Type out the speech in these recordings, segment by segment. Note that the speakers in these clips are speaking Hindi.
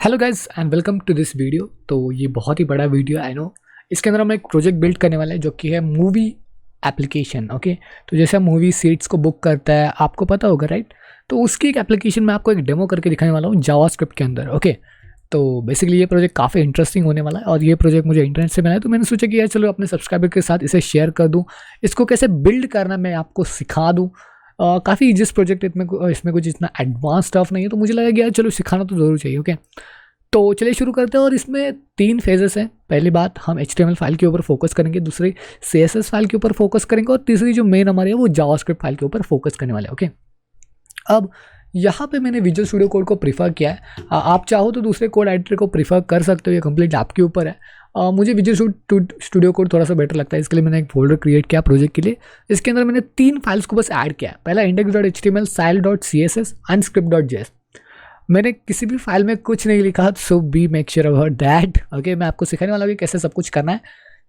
Hello guys and welcome to this video. तो ये बहुत ही बड़ा वीडियो आई नो। इसके अंदर हम एक प्रोजेक्ट बिल्ड करने वाले हैं जो कि है मूवी एप्लीकेशन। ओके, तो जैसे हम मूवी सीट्स को बुक करता है, आपको पता होगा राइट। तो उसकी एक एप्लीकेशन मैं आपको एक डेमो करके दिखाने वाला हूँ जावास्क्रिप्ट के अंदर। ओके, तो बेसिकली ये प्रोजेक्ट काफ़ी इंटरेस्टिंग होने वाला है और ये प्रोजेक्ट मुझे इंटरनेट से मिला है, तो मैंने सोचा कि यार चलो अपने सब्सक्राइबर के साथ इसे शेयर कर दूँ, इसको कैसे बिल्ड करना मैं आपको सिखा दूँ। काफ़ी जिस प्रोजेक्ट इसमें कुछ इतना एडवांस स्टफ नहीं है, तो मुझे लगा कि यार चलो सिखाना तो ज़रूर चाहिए। ओके, तो चलिए शुरू करते हैं। और इसमें 3 फेजेस हैं। पहली बात, हम HTML फाइल के ऊपर फोकस करेंगे, दूसरी CSS फाइल के ऊपर फोकस करेंगे और तीसरी जो मेन हमारी है वो जावास्क्रिप्ट फाइल के ऊपर फोकस करने वाले हैं। ओके, अब यहाँ पे मैंने विजुअल स्टूडियो कोड को प्रीफर किया है। आप चाहो तो दूसरे कोड एडिटर को प्रीफर कर सकते हो, ये कंप्लीट आपके ऊपर है। मुझे विजुअल स्टूडियो कोड थोड़ा सा बेटर लगता है, इसके लिए मैंने एक फोल्डर क्रिएट किया प्रोजेक्ट के लिए। इसके अंदर मैंने 3 फाइल्स को बस ऐड किया है। पहला index.html, style.css एंड script.js। मैंने किसी भी फाइल में कुछ नहीं लिखा, so be make sure about that. Okay, मैं आपको सिखाने वाला हूँ कि कैसे सब कुछ करना है।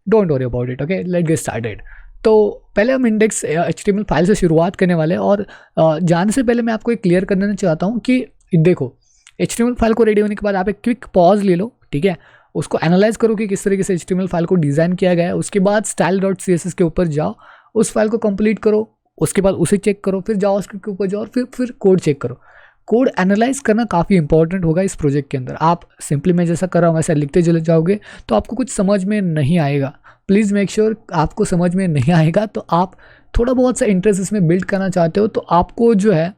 Don't worry about it. Okay, let's get started. तो पहले हम इंडेक्स HTML फाइल से शुरुआत करने वाले हैं। और जाने से पहले मैं आपको एक क्लियर कर देना चाहता हूँ कि देखो, HTML फाइल को रेडी होने के बाद आप एक क्विक पॉज ले लो, ठीक है। उसको एनालाइज करो कि किस तरीके से HTML फाइल को डिज़ाइन किया गया है। उसके बाद style.css के ऊपर जाओ, उस फाइल को कंप्लीट करो, उसके बाद उसे चेक करो, फिर जावास्क्रिप्ट के ऊपर जाओ और फिर कोड चेक करो। कोड एनालाइज करना काफ़ी इंपॉर्टेंट होगा इस प्रोजेक्ट के अंदर। आप सिंपली मैं जैसा कर रहा हूँ वैसा लिखते चले जाओगे तो आपको कुछ समझ में नहीं आएगा। प्लीज़ मेक श्योर आपको समझ में नहीं आएगा। तो आप थोड़ा बहुत सा इंटरेस्ट इसमें बिल्ड करना चाहते हो तो आपको जो है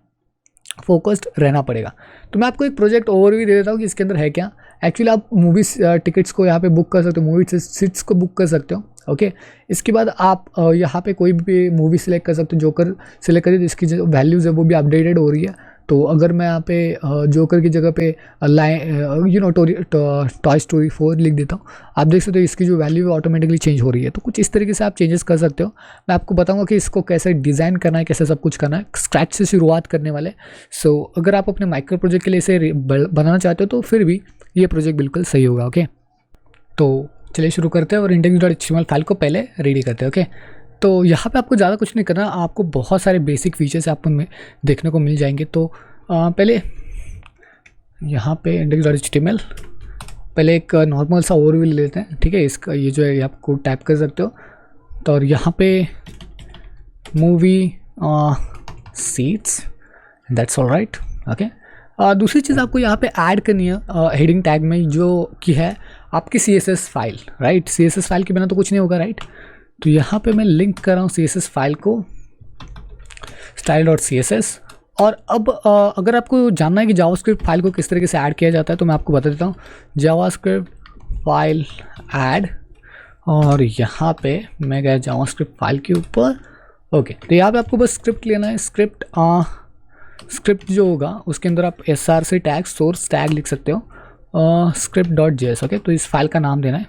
फोकस्ड रहना पड़ेगा। तो मैं आपको एक प्रोजेक्ट ओवरव्यू दे देता हूँ कि इसके अंदर है क्या। एक्चुअली आप मूवी टिकट्स को यहाँ पे बुक कर सकते हो, मूवी सीट्स को बुक कर सकते हो। ओके, इसके बाद आप यहाँ पे कोई भी मूवी सिलेक्ट कर सकते हो। जोकर सिलेक्ट करिए तो इसकी जो वैल्यूज़ है वो भी अपडेटेड हो रही है। तो अगर मैं यहाँ पे जोकर की जगह पे टॉय स्टोरी 4 लिख देता हूँ, आप देख सकते हो इसकी जो वैल्यू है ऑटोमेटिकली चेंज हो रही है। तो कुछ इस तरीके से आप चेंजेस कर सकते हो। मैं आपको बताऊंगा कि इसको कैसे डिज़ाइन करना है, कैसे सब कुछ करना है। स्क्रैच से शुरुआत करने वाले। सो अगर आप अपने माइक्रो प्रोजेक्ट के लिए इसे बनाना चाहते हो तो फिर भी ये प्रोजेक्ट बिल्कुल सही होगा। ओके, तो चलिए शुरू करते हैं और index.html फाइल को पहले रेडी करते हैं। ओके, तो यहाँ पे आपको ज़्यादा कुछ नहीं करना, आपको बहुत सारे बेसिक फीचर्स आपको में देखने को मिल जाएंगे। तो पहले यहाँ पे index.html पहले एक नॉर्मल सा ओवरव्यू ले लेते हैं, ठीक है। इसका ये जो है आपको टाइप कर सकते हो। तो और यहाँ पे movie seats, that's all right. Okay, दूसरी चीज़ आपको यहाँ पे ऐड करनी है हेडिंग टैग में, जो कि है आपकी CSS file, right. CSS file के बिना तो कुछ नहीं होगा, राइट। तो यहाँ पे मैं लिंक कर रहा हूँ CSS फाइल को, style.css। और अब अगर आपको जानना है कि जावास्क्रिप्ट फाइल को किस तरीके से ऐड किया जाता है तो मैं आपको बता देता हूँ। जावास्क्रिप्ट फाइल ऐड, और यहाँ पे मैं गया जावास्क्रिप्ट फाइल के ऊपर। ओके, तो यहाँ पे आपको बस स्क्रिप्ट लेना है। स्क्रिप्ट जो होगा उसके अंदर आप src टैग सोर्स टैग लिख सकते हो, script.js। ओके, तो इस फाइल का नाम देना है,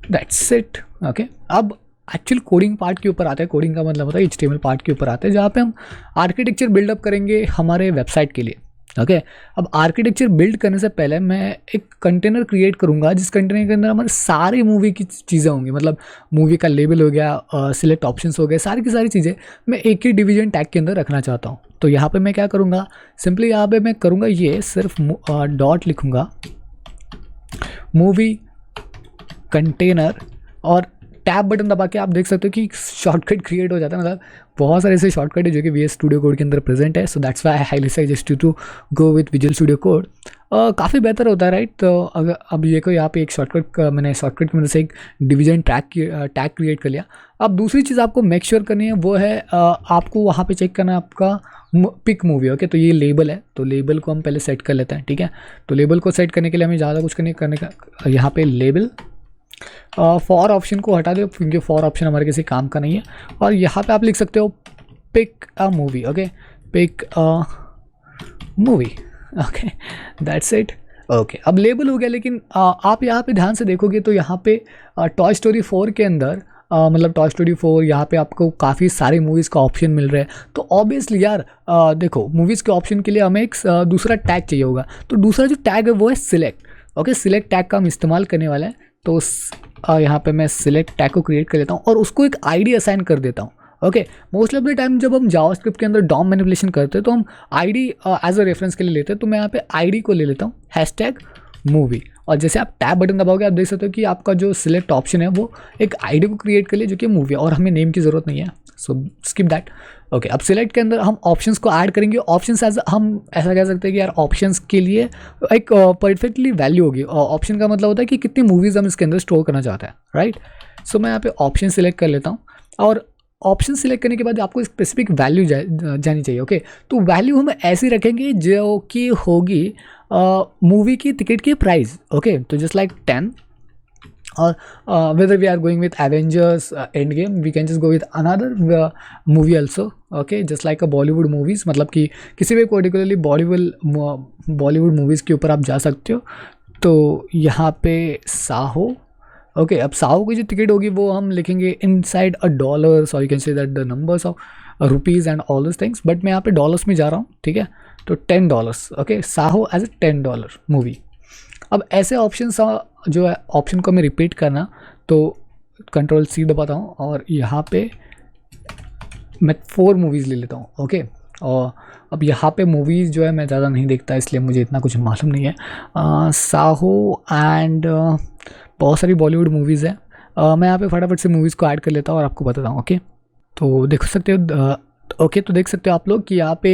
दैट्स इट। ओके, अब एक्चुअल कोडिंग पार्ट के ऊपर आता है। कोडिंग का मतलब होता है HTML पार्ट के ऊपर आता है, जहाँ पे हम आर्किटेक्चर बिल्डअप करेंगे हमारे वेबसाइट के लिए। ओके, अब आर्किटेक्चर बिल्ड करने से पहले मैं एक कंटेनर क्रिएट करूँगा, जिस कंटेनर के अंदर हमारे सारे मूवी की चीज़ें होंगी। मतलब मूवी का लेबल हो गया, सिलेक्ट ऑप्शंस हो गए, सारी की सारी चीज़ें मैं एक ही डिवीजन टैग के अंदर रखना चाहता हूँ। तो यहाँ पे मैं क्या करूँगा, सिंपली यहाँ पे मैं करूँगा ये सिर्फ डॉट लिखूँगा मूवी कंटेनर, और टैब बटन दबा के आप देख सकते हो कि शॉर्टकट क्रिएट हो जाता है। मतलब बहुत सारे ऐसे शॉर्टकट है जो कि VS स्टूडियो कोड के अंदर प्रेजेंट है। So that's why I highly suggest you to go with Visual Studio Code. काफ़ी बेहतर होता है, राइट। तो अगर अब ये को यहाँ पे एक मैंने शॉर्टकट की मदद से एक डिवीजन टैग क्रिएट कर लिया। अब दूसरी चीज़ आपको मेक श्योर करनी है वो है आपको वहाँ पे चेक करना है आपका पिक मूवी। ओके, तो ये लेबल है, तो लेबल को हम पहले सेट कर लेते हैं, ठीक है। तो लेबल को सेट करने के लिए हमें ज़्यादा कुछ करने का यहाँ पे लेबल फॉर ऑप्शन को हटा दो, क्योंकि फॉर ऑप्शन हमारे किसी काम का नहीं है। और यहाँ पे आप लिख सकते हो pick a movie. Okay, pick a movie. Okay, that's it. Okay, अब लेबल हो गया, लेकिन आप यहाँ पे ध्यान से देखोगे तो यहाँ पे टॉय स्टोरी 4 के अंदर मतलब टॉय स्टोरी 4 यहाँ पे आपको काफ़ी सारे मूवीज़ का ऑप्शन मिल रहा है। तो ऑब्वियसली यार देखो, मूवीज़ के ऑप्शन के लिए हमें एक दूसरा टैग चाहिए होगा। तो दूसरा जो टैग है वो है सिलेक्ट। ओके, सिलेक्ट टैग का हम इस्तेमाल करने वाला है। तो यहाँ पे मैं सिलेक्ट टैग को क्रिएट कर लेता हूँ और उसको एक आईडी असाइन कर देता हूँ। Okay, most of the time जब हम जावास्क्रिप्ट के अंदर डॉम मैनिपुलेशन करते हैं तो हम आईडी एज अ रेफरेंस के लिए लेते हैं। तो मैं यहाँ पे आईडी को ले लेता हूँ हैशटैग मूवी, और जैसे आप टैब बटन दबाओगे आप देख सकते हो कि आपका जो सिलेक्ट ऑप्शन है वो एक आईडी को क्रिएट कर ले जो कि मूवी है, और हमें नेम की ज़रूरत नहीं है, सो स्किप दैट। ओके, अब सिलेक्ट के अंदर हम ऑप्शंस को ऐड करेंगे। ऑप्शंस एज हम ऐसा कह सकते हैं कि यार ऑप्शंस के लिए एक परफेक्टली वैल्यू होगी। ऑप्शन का मतलब होता है कि कितनी मूवीज़ हम इसके अंदर स्टोर करना चाहते हैं, राइट। सो मैं यहाँ पे ऑप्शन सिलेक्ट कर लेता हूँ, और ऑप्शन सिलेक्ट करने के बाद आपको स्पेसिफिक वैल्यू जानी चाहिए। ओके, तो वैल्यू हम ऐसी रखेंगे जो कि होगी मूवी की टिकट की प्राइस। ओके, तो जस्ट लाइक 10, और whether we are going with Avengers Endgame, we can just go with another movie also, okay, just like a Bollywood movies, मतलब कि किसी भी पर्टिकुलरली बॉलीवुड मूवीज़ के ऊपर आप जा सकते हो। तो यहाँ पे साहो, ओके, अब साहो की जो टिकट होगी वो हम लिखेंगे इनसाइड अ डॉलर्स, और you can say that the numbers of rupees and all this things, but मैं यहाँ पे डॉलर्स में जा रहा हूँ, ठीक है। तो $10, okay, Saaho as a $10 movie. अब ऐसे ऑप्शन जो है ऑप्शन को मैं रिपीट करना, तो Ctrl+C दबाता हूँ, और यहाँ पे मैं 4 मूवीज़ ले लेता हूँ। ओके, और अब यहाँ पे मूवीज़ जो है मैं ज़्यादा नहीं देखता, इसलिए मुझे इतना कुछ मालूम नहीं है। साहो एंड बहुत सारी बॉलीवुड मूवीज़ हैं। मैं यहाँ पे फटाफट से मूवीज़ को ऐड कर लेता हूँ और आपको बताता हूँ। ओके, तो देख सकते हो ओके, तो देख सकते हो आप लोग कि यहाँ पे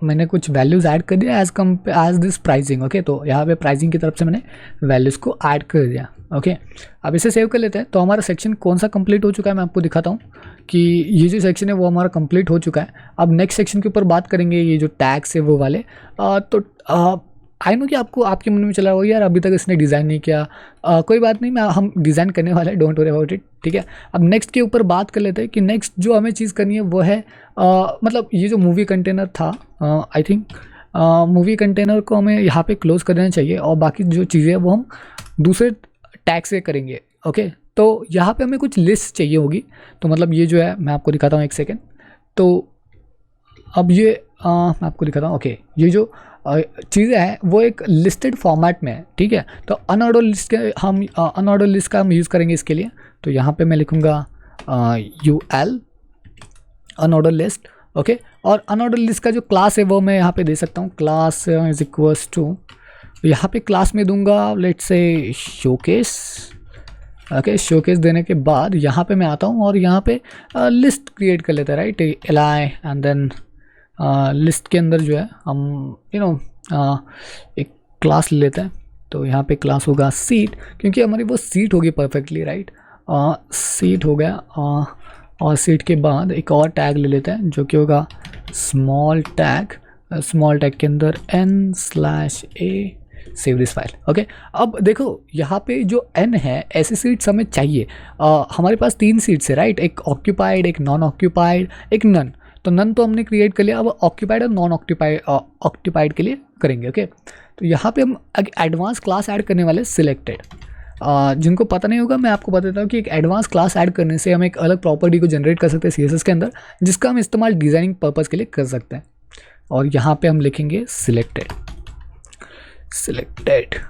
मैंने कुछ वैल्यूज़ ऐड कर दिया एज दिस प्राइसिंग। ओके, तो यहाँ पे प्राइसिंग की तरफ से मैंने वैल्यूज़ को ऐड कर दिया। ओके, अब इसे सेव कर लेते हैं। तो हमारा सेक्शन कौन सा कंप्लीट हो चुका है मैं आपको दिखाता हूँ कि ये जो सेक्शन है वो हमारा कंप्लीट हो चुका है। अब नेक्स्ट सेक्शन के ऊपर बात करेंगे, ये जो टैग्स है वो वाले। तो आई नो कि आपको आपके मन में चला होगा यार अभी तक इसने डिज़ाइन नहीं किया। कोई बात नहीं, हम डिज़ाइन करने वाले हैं, डोंट वरी अबाउट इट, ठीक है। अब नेक्स्ट के ऊपर बात कर लेते हैं कि नेक्स्ट जो हमें चीज़ करनी है वो है मतलब ये जो मूवी कंटेनर था, आई थिंक मूवी कंटेनर को हमें यहाँ पे क्लोज कर देना चाहिए, और बाकी जो चीज़ें हैं वो हम दूसरे टैग से करेंगे। ओके, तो यहाँ पे हमें कुछ लिस्ट चाहिए होगी, तो मतलब ये जो है मैं आपको दिखाता हूँ, एक सेकेंड। तो अब ये मैं आपको दिखाता हूँ। ओके, ये जो चीज़ें हैं वो एक लिस्टेड फॉर्मेट में है, ठीक है। तो अनऑर्डर लिस्ट के हम अनऑर्डर लिस्ट का हम यूज़ करेंगे इसके लिए। तो यहाँ पे मैं लिखूँगा UL अनऑर्डर लिस्ट। ओके, और अनऑर्डर लिस्ट का जो क्लास है वो मैं यहाँ पे दे सकता हूँ, क्लास इज इक्वल्स टू, यहाँ पे क्लास में दूंगा let's say showcase. Okay, showcase देने के बाद यहाँ पे मैं आता हूँ और यहाँ पे लिस्ट क्रिएट कर लेते हैं, right, LI, and then list के अंदर जो है हम एक क्लास ले लेते हैं। तो यहाँ पे क्लास होगा सीट, क्योंकि हमारी वो सीट होगी परफेक्टली, राइट। सीट हो गया, और सीट के बाद एक और टैग ले लेते हैं जो कि होगा स्मॉल टैग। स्मॉल टैग के अंदर n/a save this file. Okay, अब देखो यहाँ पे जो n है ऐसी सीट्स हमें चाहिए। हमारे पास 3 सीट्स है, राइट, एक ऑक्यूपाइड, एक नॉन ऑक्यूपाइड, एक नन। तो नन तो हमने क्रिएट कर लिया, अब ऑक्यूपाइड और नॉन ऑक्यूपाइड के लिए करेंगे। ओके, तो यहाँ पे हम एडवांस क्लास ऐड करने वाले सिलेक्टेड। जिनको पता नहीं होगा मैं आपको बता देता हूँ कि एक एडवांस क्लास ऐड करने से हम एक अलग प्रॉपर्टी को जनरेट कर सकते हैं CSS के अंदर, जिसका हम इस्तेमाल डिज़ाइनिंग पर्पज़ के लिए कर सकते हैं। और यहाँ पे हम लिखेंगे सिलेक्टेड।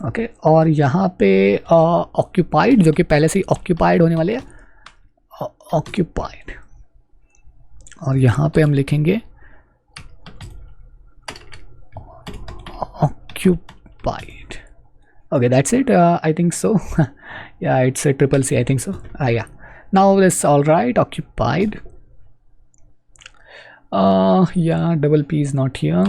ओके, और यहाँ पे ऑक्यूपाइड, जो कि पहले से ही ऑक्यूपाइड होने वाले हैं, ऑक्यूपाइड, और यहाँ पे हम लिखेंगे occupied. Okay, that's it. I think so. Yeah, it's a CCC, I think so. Yeah. Now that's all right. Occupied. Yeah, double P is not here.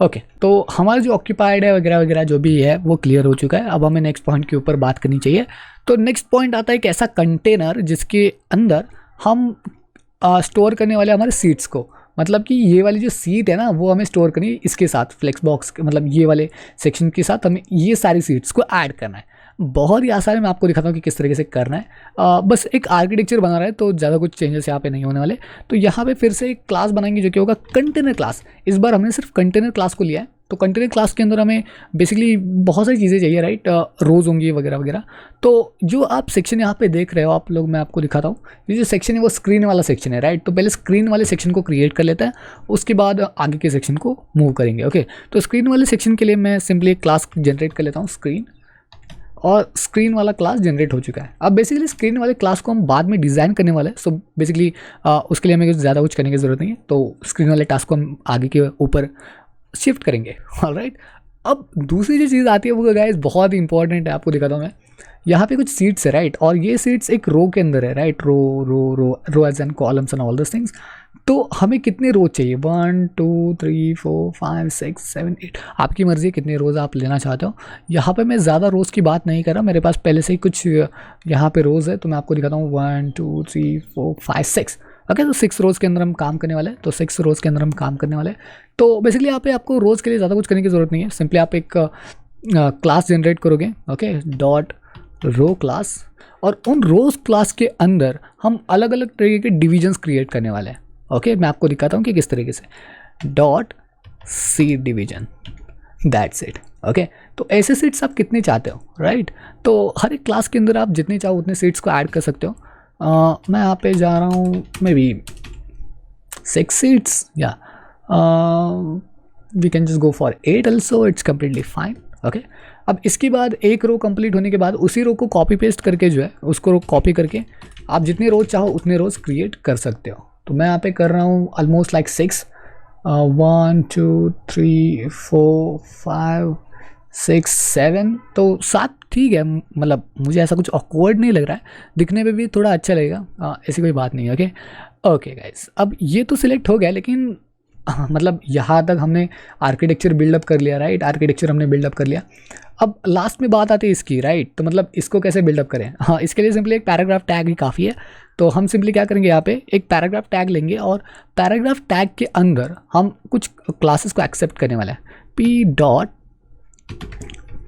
Okay, तो हमारा जो ऑक्यूपाइड है वगैरह वगैरह जो भी है वो क्लियर हो चुका है। अब हमें नेक्स्ट पॉइंट के ऊपर बात करनी चाहिए। तो नेक्स्ट पॉइंट आता है एक ऐसा कंटेनर जिसके अंदर हम स्टोर करने वाले हमारे सीट्स को, मतलब कि ये वाली जो सीट है ना वो हमें स्टोर करनी है इसके साथ, फ्लेक्स बॉक्स मतलब ये वाले सेक्शन के साथ हमें ये सारी सीट्स को ऐड करना है। बहुत ही आसान है, मैं आपको दिखाता हूँ कि किस तरीके से करना है। बस एक आर्किटेक्चर बना रहा है, तो ज़्यादा कुछ चेंजेस यहाँ पे नहीं होने वाले। तो यहाँ पे फिर से एक क्लास बनाएंगे जो कि होगा कंटेनर क्लास। इस बार हमने सिर्फ कंटेनर क्लास को लिया है। तो कंटेनर क्लास के अंदर हमें बेसिकली बहुत सारी चीज़ें चाहिए, राइट, रोज़ होंगी वगैरह वगैरह। तो जो आप सेक्शन यहाँ पे देख रहे हो आप लोग, मैं आपको दिखाता हूँ। ये जो सेक्शन है वो स्क्रीन वाला सेक्शन है, राइट। तो पहले स्क्रीन वाले सेक्शन को क्रिएट कर लेते हैं, उसके बाद आगे के सेक्शन को मूव करेंगे। ओके, तो स्क्रीन वाले सेक्शन के लिए मैं सिंपली एक क्लास जनरेट कर लेता हूँ, स्क्रीन। और स्क्रीन वाला क्लास जनरेट हो चुका है। अब बेसिकली स्क्रीन वाले क्लास को हम बाद में डिज़ाइन करने वाले हैं, सो बेसिकली उसके लिए हमें ज़्यादा कुछ करने की ज़रूरत नहीं है, तो स्क्रीन वाले टास्क को हम आगे के ऊपर शिफ्ट करेंगे। ऑलराइट, अब दूसरी जो चीज़ आती है वो गाइस बहुत ही इंपॉर्टेंट है, आपको दिखाता हूँ मैं। यहाँ पे कुछ सीट्स है, राइट, और ये सीट्स एक रो के अंदर है, राइट, रो एज and columns and all this things. तो हमें कितने रोज चाहिए, 1 2 3 4 5 6 7 8, आपकी मर्जी कितने रोज़ आप लेना चाहते हो। यहाँ पे मैं ज़्यादा रोज़ की बात नहीं कर रहा, मेरे पास पहले से ही कुछ यहाँ पे रोज़ है, तो मैं आपको दिखाता हूँ 1 2 3 4 5 6। ओके, तो 6 रोज़ के अंदर हम काम करने वाले हैं, तो 6 रोज़ के अंदर हम काम करने वाले हैं। तो बेसिकली यहाँ पे आपको रोज़ के लिए ज़्यादा कुछ करने की ज़रूरत नहीं है, सिंपली आप एक क्लास जनरेट करोगे, ओके, डॉट रो क्लास, और उन रोज क्लास के अंदर हम अलग अलग तरीके के डिविजन्स क्रिएट करने वाले हैं। ओके, मैं आपको दिखाता हूँ कि किस तरीके से, dot C division, that's it. Okay, तो ऐसे सीट्स आप कितने चाहते हो, राइट, तो हर एक क्लास के अंदर आप जितने चाहो उतने सीट्स को ऐड कर सकते हो। मैं यहाँ पे जा रहा हूँ मे बी 6 सीट्स, या we can just go for 8 also, it's completely fine. Okay, अब इसके बाद एक रो कंप्लीट होने के बाद उसी रो को कॉपी पेस्ट करके जो है उसको कॉपी करके आप जितने रोज चाहो उतने रोज क्रिएट कर सकते हो। तो मैं यहाँ पे कर रहा हूँ ऑलमोस्ट लाइक 6, 1 2 3 4 5 6 7, तो 7 ठीक है, मतलब मुझे ऐसा कुछ ऑकवर्ड नहीं लग रहा है, दिखने में भी थोड़ा अच्छा लगेगा, ऐसी कोई बात नहीं है। ओके ओके गाइस, अब ये तो सिलेक्ट हो गया, लेकिन मतलब यहाँ तक हमने आर्किटेक्चर बिल्डअप कर लिया, राइट, आर्किटेक्चर हमने बिल्डअप कर लिया। अब लास्ट में बात आती है इसकी, राइट, तो मतलब इसको कैसे बिल्डअप करें। हाँ, इसके लिए सिंपली एक पैराग्राफ टैग ही काफ़ी है, तो हम सिंपली क्या करेंगे, यहाँ पे एक पैराग्राफ टैग लेंगे और पैराग्राफ टैग के अंदर हम कुछ क्लासेस को एक्सेप्ट करने वाला है। P dot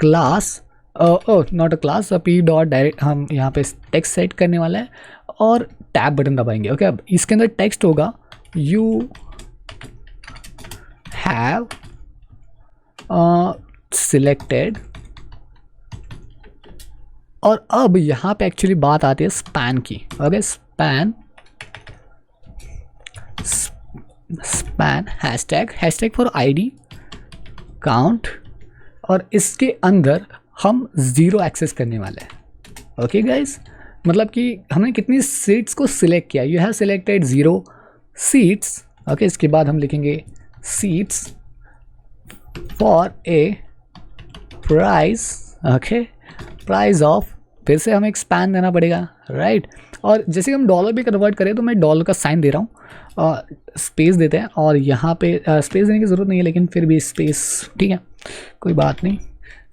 class, not a class, P dot direct हम यहाँ पे टेक्स्ट सेट करने वाला है और टैब बटन दबाएंगे। ओके, अब इसके अंदर टेक्स्ट होगा यू हैव सिलेक्टेड, और अब यहाँ पे एक्चुअली बात आती है स्पैन की। Okay, span hashtag for ID count, और इसके अंदर हम 0 एक्सेस करने वाले हैं। ओके गाइस, मतलब कि हमने कितनी सीट्स को सिलेक्ट किया, you have selected 0 seats. Okay, इसके बाद हम लिखेंगे seats for a price, okay, price of, फिर से हमें एक स्पैन देना पड़ेगा, राइट, और जैसे हम डॉलर भी कन्वर्ट करें तो मैं डॉलर का साइन दे रहा हूँ, स्पेस देते हैं, और यहाँ पे स्पेस देने की ज़रूरत नहीं है, लेकिन फिर भी स्पेस ठीक है, कोई बात नहीं।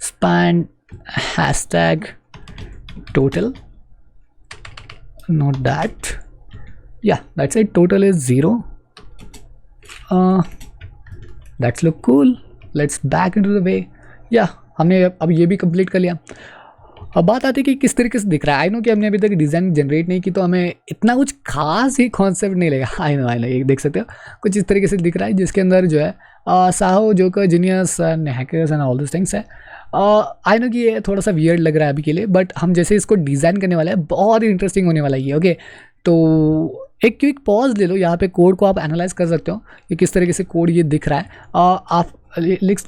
Span hashtag total, not that, yeah that's it, total is 0, that's look cool, let's back into the way. या हमने अब ये भी कंप्लीट कर लिया। अब बात आती है कि किस तरीके से दिख रहा है। आई नो कि हमने अभी तक डिज़ाइन जनरेट नहीं की, तो हमें इतना कुछ खास ही कॉन्सेप्ट नहीं लगा। आई नो ये देख सकते हो कुछ इस तरीके से दिख रहा है, जिसके अंदर जो है Saaho, Joker, Genius, Hackers and all this things है। आई नो कि ये थोड़ा सा वियर्ड लग रहा है अभी के लिए, बट हम जैसे इसको डिज़ाइन करने वाले हैं बहुत ही इंटरेस्टिंग होने वाला है ये। ओके, तो एक क्विक पॉज ले लो, यहाँ पे कोड को आप एनालाइज कर सकते हो कि किस तरीके से कोड ये दिख रहा है। आप देख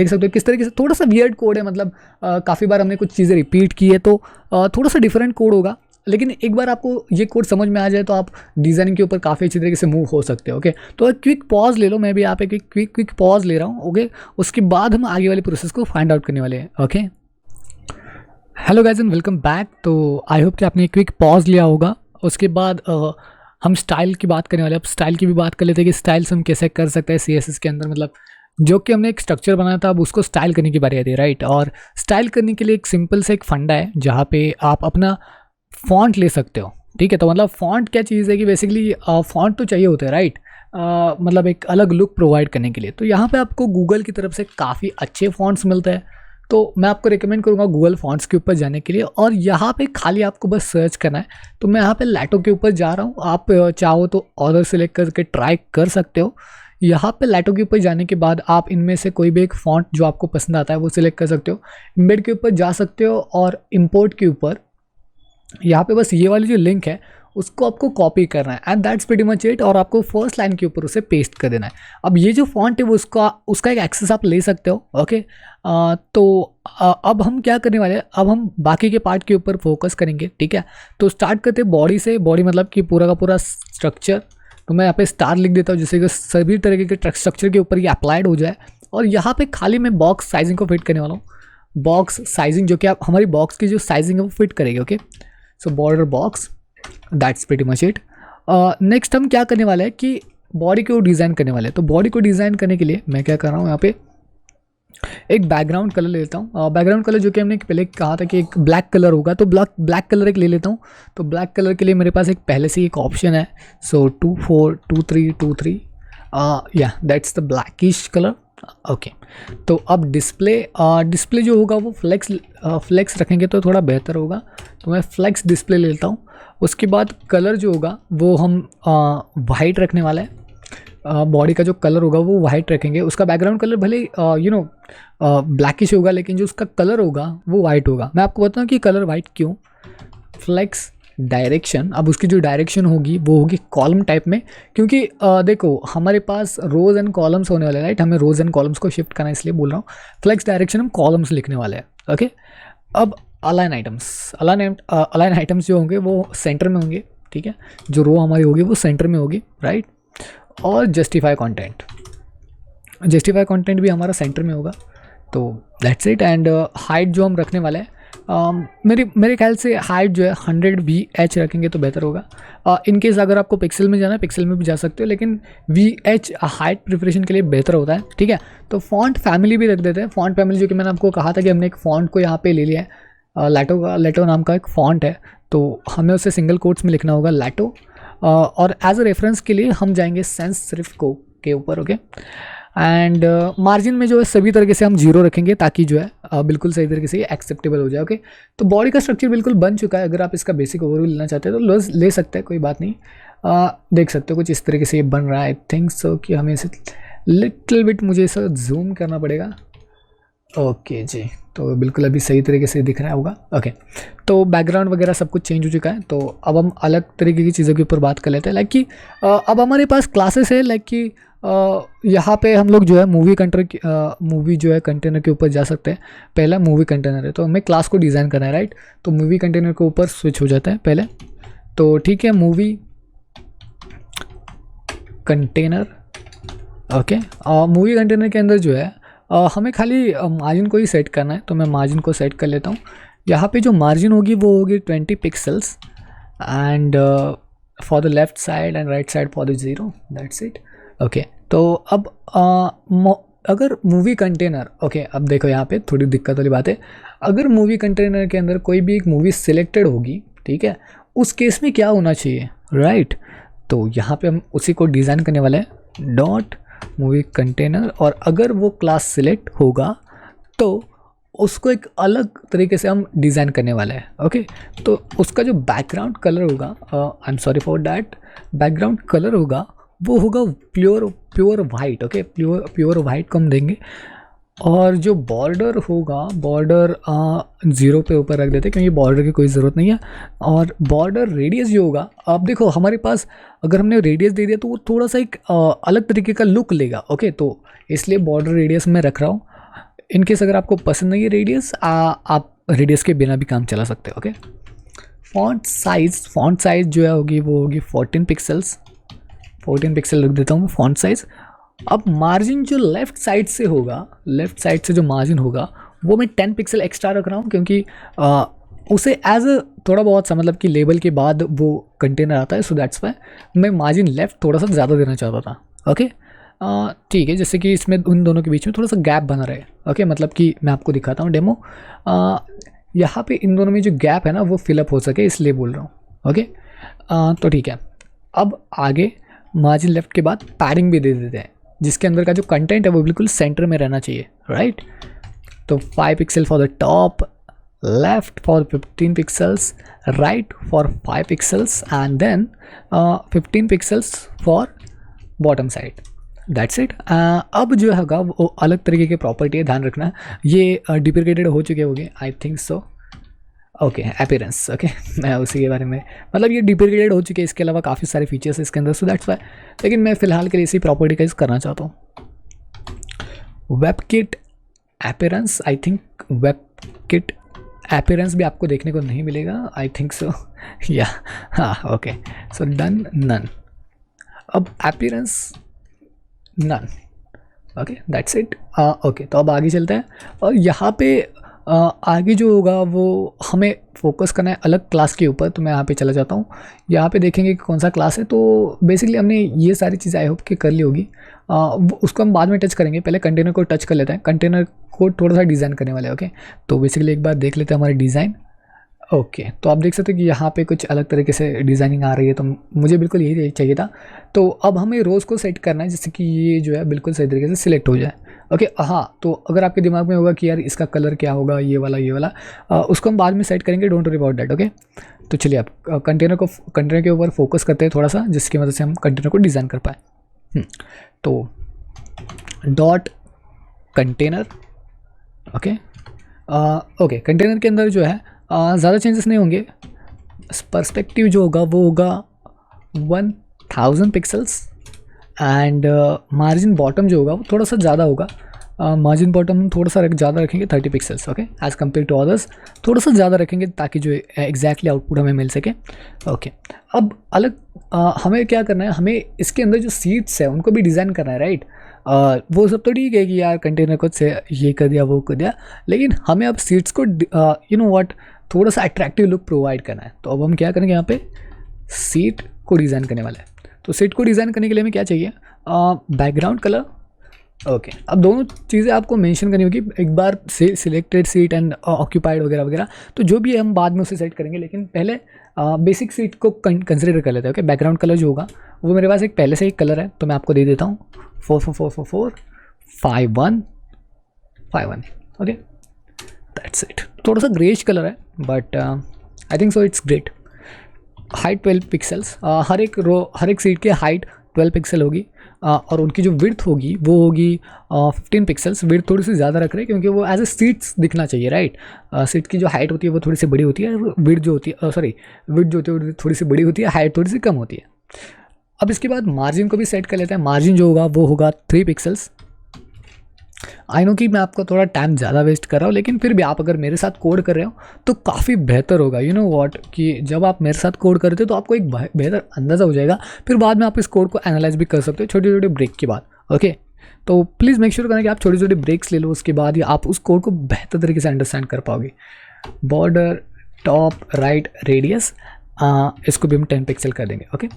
सकते हो किस तरीके से थोड़ा सा वियर्ड कोड है, मतलब काफ़ी बार हमने कुछ चीज़ें रिपीट की है, तो थोड़ा सा डिफरेंट कोड होगा, लेकिन एक बार आपको ये कोड समझ में आ जाए तो आप डिज़ाइनिंग के ऊपर काफ़ी अच्छी तरीके से मूव हो सकते हो। ओके, तो एक क्विक पॉज ले लो, मैं भी यहाँ पे क्विक पॉज ले रहा हूँ। ओके, उसके बाद हम आगे वाले प्रोसेस को फाइंड आउट करने वाले हैं। Okay, hello guys and welcome back. तो आई होप कि आपने एक क्विक पॉज लिया होगा। उसके बाद हम स्टाइल की बात करने वाले हैं। अब स्टाइल की भी बात कर लेते हैं कि स्टाइल्स हम कैसे कर सकते हैं CSS के अंदर, मतलब जो कि हमने एक स्ट्रक्चर बनाया था, अब उसको स्टाइल करने की बारी आती है, राइट। और स्टाइल करने के लिए एक सिंपल सा एक फंडा है जहाँ पे आप अपना फॉन्ट ले सकते हो, ठीक है। तो मतलब फॉन्ट क्या चीज़ है कि बेसिकली फॉन्ट तो चाहिए होता है, राइट, मतलब एक अलग लुक प्रोवाइड करने के लिए। तो यहाँ पे आपको गूगल की तरफ से काफ़ी अच्छे फॉन्ट्स मिलते हैं, तो मैं आपको रिकमेंड करूँगा गूगल फॉन्ट्स के ऊपर जाने के लिए। और यहाँ पे खाली आपको बस सर्च करना है। तो मैं यहाँ पे लैटो के ऊपर जा रहा हूँ, आप चाहो तो ऑर्डर सेलेक्ट करके ट्राई कर सकते हो। यहाँ पे लैटो के ऊपर जाने के बाद आप इनमें से कोई भी एक फॉन्ट जो आपको पसंद आता है वो सिलेक्ट कर सकते हो। इम्बेड के ऊपर जा सकते हो और इम्पोर्ट के ऊपर यहाँ पे बस ये वाली जो लिंक है उसको आपको कॉपी करना है and that's pretty much it, और आपको फर्स्ट लाइन के ऊपर उसे पेस्ट कर देना है। अब ये जो फॉन्ट है वो उसका एक एक्सेस आप ले सकते हो, ओके। अब हम क्या करने वाले हैं, अब हम बाकी के पार्ट के ऊपर फोकस करेंगे, ठीक है। तो स्टार्ट करते हैं बॉडी से। बॉडी मतलब कि पूरा का पूरा स्ट्रक्चर, तो मैं यहाँ पे स्टार लिख देता हूँ जिससे कि सभी तरीके के स्ट्रक्चर के ऊपर ये अप्लाइड हो जाए। और यहाँ पे खाली मैं बॉक्स साइजिंग को फिट करने वाला हूँ, बॉक्स साइजिंग जो कि आप हमारी बॉक्स की जो साइजिंग है वो फिट करेगी, okay. So border box, that's pretty much it. Next हम क्या करने वाले हैं कि बॉडी को डिज़ाइन करने वाले हैं। तो बॉडी को डिज़ाइन करने के लिए मैं क्या कर रहा हूँ, यहाँ पे एक बैकग्राउंड कलर ले लेता हूँ। बैकग्राउंड कलर जो कि हमने पहले कहा था कि एक ब्लैक कलर होगा, तो ब्लैक कलर एक ले लेता हूँ। तो ब्लैक कलर के लिए मेरे पास एक पहले से ही एक ऑप्शन है, सो 242323, या that's the blackish colour, okay. तो अब डिस्प्ले जो होगा वो फ्लेक्स रखेंगे तो थोड़ा बेहतर होगा, तो मैं फ्लेक्स डिस्प्ले ले लेता हूँ। उसके बाद कलर जो होगा वो हम वाइट रखने वाला है। बॉडी का जो कलर होगा वो वाइट रखेंगे। उसका बैकग्राउंड कलर भले ब्लैकिश होगा, लेकिन जो उसका कलर होगा वो वाइट होगा। मैं आपको बताऊँ कि कलर वाइट क्यों। फ्लेक्स डायरेक्शन, अब उसकी जो डायरेक्शन होगी वो होगी कॉलम टाइप में, क्योंकि देखो हमारे पास रोज एंड कॉलम्स होने वाले हैं, राइट। हमें रोज एंड कॉलम्स को शिफ्ट करना है, इसलिए बोल रहा हूँ फ्लेक्स डायरेक्शन हम कॉलम्स लिखने वाले हैं, ओके। अब अलाइन आइटम्स जो होंगे वो सेंटर में होंगे, ठीक है। जो रो हमारी होगी वो सेंटर में होगी, राइट। और जस्टिफाई कंटेंट भी हमारा सेंटर में होगा, तो दैट्स इट। एंड हाइट जो हम रखने वाले हैं, मेरे ख्याल से हाइट जो है 100 VH रखेंगे तो बेहतर होगा। इनकेस अगर आपको पिक्सल में जाना है पिक्सल में भी जा सकते हो, लेकिन VH हाइट प्रिपरेशन के लिए बेहतर होता है, ठीक है। तो फॉन्ट फैमिली भी रख देते हैं। फॉन्ट फैमिली जो कि मैंने आपको कहा था कि हमने एक फॉन्ट को यहाँ पे ले लिया है, लैटो नाम का एक फॉन्ट है, तो हमें उसे सिंगल कोट्स में लिखना होगा लैटो। और एज अ रेफरेंस के लिए हम जाएंगे सेंस सिर्फ को के ऊपर, ओके। एंड मार्जिन में जो है सभी तरीके से हम 0 रखेंगे ताकि जो है बिल्कुल सही तरीके से एक्सेप्टेबल हो जाए, ओके। तो बॉडी का स्ट्रक्चर बिल्कुल बन चुका है। अगर आप इसका बेसिक ओवरव्यू लेना चाहते हैं तो ले सकते हैं, कोई बात नहीं। देख सकते हो कुछ इस तरीके से ये बन रहा है। आई थिंक सो कि हमें इसे लिटिल बिट मुझे इसे जूम करना पड़ेगा, ओके जी। तो बिल्कुल अभी सही तरीके से दिख रहा होगा, ओके। तो बैकग्राउंड वगैरह सब कुछ चेंज हो चुका है। तो अब हम अलग तरीके की चीज़ों के ऊपर बात कर लेते हैं, लाइक कि अब हमारे पास क्लासेस है, लाइक कि यहाँ पे हम लोग जो है मूवी जो है कंटेनर के ऊपर जा सकते हैं। पहला मूवी कंटेनर है, तो हमें क्लास को डिज़ाइन करना है, राइट। तो मूवी कंटेनर के ऊपर स्विच हो जाता है पहले, तो ठीक है। Movie container, okay. Movie container के अंदर जो है हमें खाली मार्जिन को ही सेट करना है, तो मैं मार्जिन को सेट कर लेता हूँ। यहाँ पे जो मार्जिन होगी वो होगी 20 pixels, and for the left side and right side for the 0, that's it, okay. तो अब अगर मूवी कंटेनर, ओके, अब देखो यहाँ पे थोड़ी दिक्कत वाली बात है। अगर मूवी कंटेनर के अंदर कोई भी एक मूवी सिलेक्टेड होगी, ठीक है, उस केस में क्या होना चाहिए, राइट। तो यहाँ पे हम उसी को डिज़ाइन करने वाले हैं, डॉट मूवी कंटेनर, और अगर वो क्लास सिलेक्ट होगा तो उसको एक अलग तरीके से हम डिज़ाइन करने वाले हैं, ओके। तो उसका जो बैकग्राउंड कलर होगा, I am sorry for that, background colour होगा वो होगा pure white, okay. Pure white को हम देंगे। और जो बॉर्डर होगा, बॉर्डर 0 पे ऊपर रख देते हैं क्योंकि बॉर्डर की कोई ज़रूरत नहीं है। और बॉर्डर रेडियस जो होगा, अब देखो हमारे पास अगर हमने रेडियस दे दिया तो वो थोड़ा सा एक अलग तरीके का लुक लेगा, ओके। तो इसलिए बॉर्डर रेडियस में रख रहा हूँ। इनकेस अगर आपको पसंद नहीं है रेडियस, आप रेडियस के बिना भी काम चला सकते हो, ओके। फॉन्ट साइज़ जो है होगी वो होगी 14 पिक्सल्स, 14 पिक्सल रख देता हूँ फॉन्ट साइज़। अब मार्जिन जो लेफ़्ट साइड से होगा, लेफ़्ट साइड से जो मार्जिन होगा वो मैं 10 पिक्सल एक्स्ट्रा रख रहा हूँ, क्योंकि उसे एज अ थोड़ा बहुत सा मतलब कि लेबल के बाद वो कंटेनर आता है, सो दैट्स वाई मैं मार्जिन लेफ़्ट थोड़ा सा ज़्यादा देना चाहता था, ओके। ठीक है, जैसे कि इसमें उन दोनों के बीच में थोड़ा सा गैप बना रहे, ओके। मतलब कि मैं आपको दिखाता हूँ डेमो, यहाँ पे इन दोनों में जो गैप है ना वो फिलअप हो सके, इसलिए बोल रहा हूँ, ओके। तो ठीक है, अब आगे मार्जिन लेफ़्ट के बाद पैडिंग भी दे देते हैं, जिसके अंदर का जो कंटेंट है वो बिल्कुल सेंटर में रहना चाहिए, राइट। तो 5 pixel for the top, left for 15 pixels, right for 5 pixels, and then 15 pixels for bottom side, that's it. अब जो होगा वो अलग तरीके के प्रॉपर्टी है, ध्यान रखना। ये डिप्रिकेटेड हो चुके होंगे, आई थिंक सो। ओके अपीयरेंस, ओके मैं उसी के बारे में, मतलब ये डिप्रिकेटेड हो चुके हैं, इसके अलावा काफ़ी सारे फीचर्स इसके अंदर, सो दैट्स वाई, लेकिन मैं फ़िलहाल के लिए इसी प्रॉपर्टी का यूज़ करना चाहता हूँ। WebKit appearance, I think WebKit appearance भी आपको देखने को नहीं मिलेगा, आई थिंक सो या हाँ ओके, सो डन नन। अब appearance none, okay that's it. Okay तो अब आगे चलते हैं, और यहाँ पे आगे जो होगा वो हमें फोकस करना है अलग क्लास के ऊपर, तो मैं यहाँ पे चला जाता हूँ। यहाँ पे देखेंगे कि कौन सा क्लास है, तो बेसिकली हमने ये सारी चीज़ें आई होप कि कर ली होगी, उसको हम बाद में टच करेंगे, पहले कंटेनर को टच कर लेते हैं, कंटेनर को थोड़ा सा डिज़ाइन करने वाले हैं। ओके तो बेसिकली एक बार देख लेते हैं हमारे डिज़ाइन। ओके तो आप देख सकते हो कि यहाँ पे कुछ अलग तरीके से डिज़ाइनिंग आ रही है, तो मुझे बिल्कुल यही चाहिए था। तो अब हमें रोज़ को सेट करना है जिससे कि ये जो है बिल्कुल सही तरीके से सिलेक्ट हो जाए। ओके हाँ, तो अगर आपके दिमाग में होगा कि यार इसका कलर क्या होगा, ये वाला उसको हम बाद में सेट करेंगे, don't worry about that. Okay तो चलिए आप कंटेनर के ऊपर फोकस करते हैं थोड़ा सा, जिसकी मदद से हम कंटेनर को डिज़ाइन कर पाए। तो dot container, okay okay container के अंदर जो है ज़्यादा चेंजेस नहीं होंगे। पर्सपेक्टिव जो होगा वो होगा 1000 पिक्सल्स, एंड मार्जिन बॉटम जो होगा वो थोड़ा सा ज़्यादा होगा, मार्जिन बॉटम थोड़ा सा ज़्यादा रखेंगे 30 pixels. Okay as compare to others थोड़ा सा ज़्यादा रखेंगे ताकि जो एग्जैक्टली आउटपुट हमें मिल सके। ओके अब अलग हमें क्या करना है, हमें इसके अंदर जो सीट्स है उनको भी डिज़ाइन करना है, राइट। वो सब तो ठीक है कि यार कंटेनर को से ये कर दिया वो कर दिया, लेकिन हमें अब सीट्स को यू नो व्हाट थोड़ा सा अट्रैक्टिव लुक प्रोवाइड करना है। तो अब हम क्या करेंगे, यहाँ पे सीट को डिज़ाइन करने वाला है। तो सीट को डिज़ाइन करने के लिए हमें क्या चाहिए, बैकग्राउंड कलर। ओके अब दोनों चीज़ें आपको मेंशन करनी होगी, एक बार से सिलेक्टेड सीट एंड ऑक्यूपाइड वगैरह वगैरह, तो जो भी है हम बाद में उसे सेट करेंगे, लेकिन पहले बेसिक सीट को कंसिडर कर लेते हैं। ओके बैकग्राउंड कलर जो होगा वो मेरे पास एक पहले से एक कलर है, तो मैं आपको दे देता हूँ 44445151। ओके दैट्स इट, थोड़ा सा ग्रेश कलर है but I think so it's great. Height 12 pixels, हर एक सीट की हाइट 12 पिक्सल होगी, और उनकी जो विड्थ होगी वो होगी 15 पिक्सल्स। विड्थ थोड़ी सी ज़्यादा रख रहे हैं क्योंकि वो एज ए सीट्स दिखना चाहिए, राइट। सीट की जो हाइट होती है वो थोड़ी सी बड़ी होती है, विड्थ जो होती है विड्थ जो होती है थोड़ी सी बड़ी होती है, हाइट थोड़ी सी कम होती है। अब इसके बाद मार्जिन को भी सेट कर लेते हैं। मार्जिन जो होगा वो होगा 3 पिक्सल्स। आई नो कि मैं आपको थोड़ा टाइम ज़्यादा वेस्ट कर रहा हूँ, लेकिन फिर भी आप अगर मेरे साथ कोड कर रहे हो तो काफ़ी बेहतर होगा। यू नो व्हाट कि जब आप मेरे साथ कोड करते हो तो आपको एक बेहतर अंदाज़ा हो जाएगा, फिर बाद में आप इस कोड को एनालाइज भी कर सकते हो छोटे छोटे ब्रेक के बाद। ओके तो प्लीज़ मेक श्योर करना कि आप छोटे छोटे ब्रेक्स ले लो, उसके बाद ही आप उस कोड को बेहतर तरीके से अंडरस्टैंड कर पाओगे। बॉर्डर टॉप राइट रेडियस, इसको भी हम 10 पिक्सल कर देंगे। ओके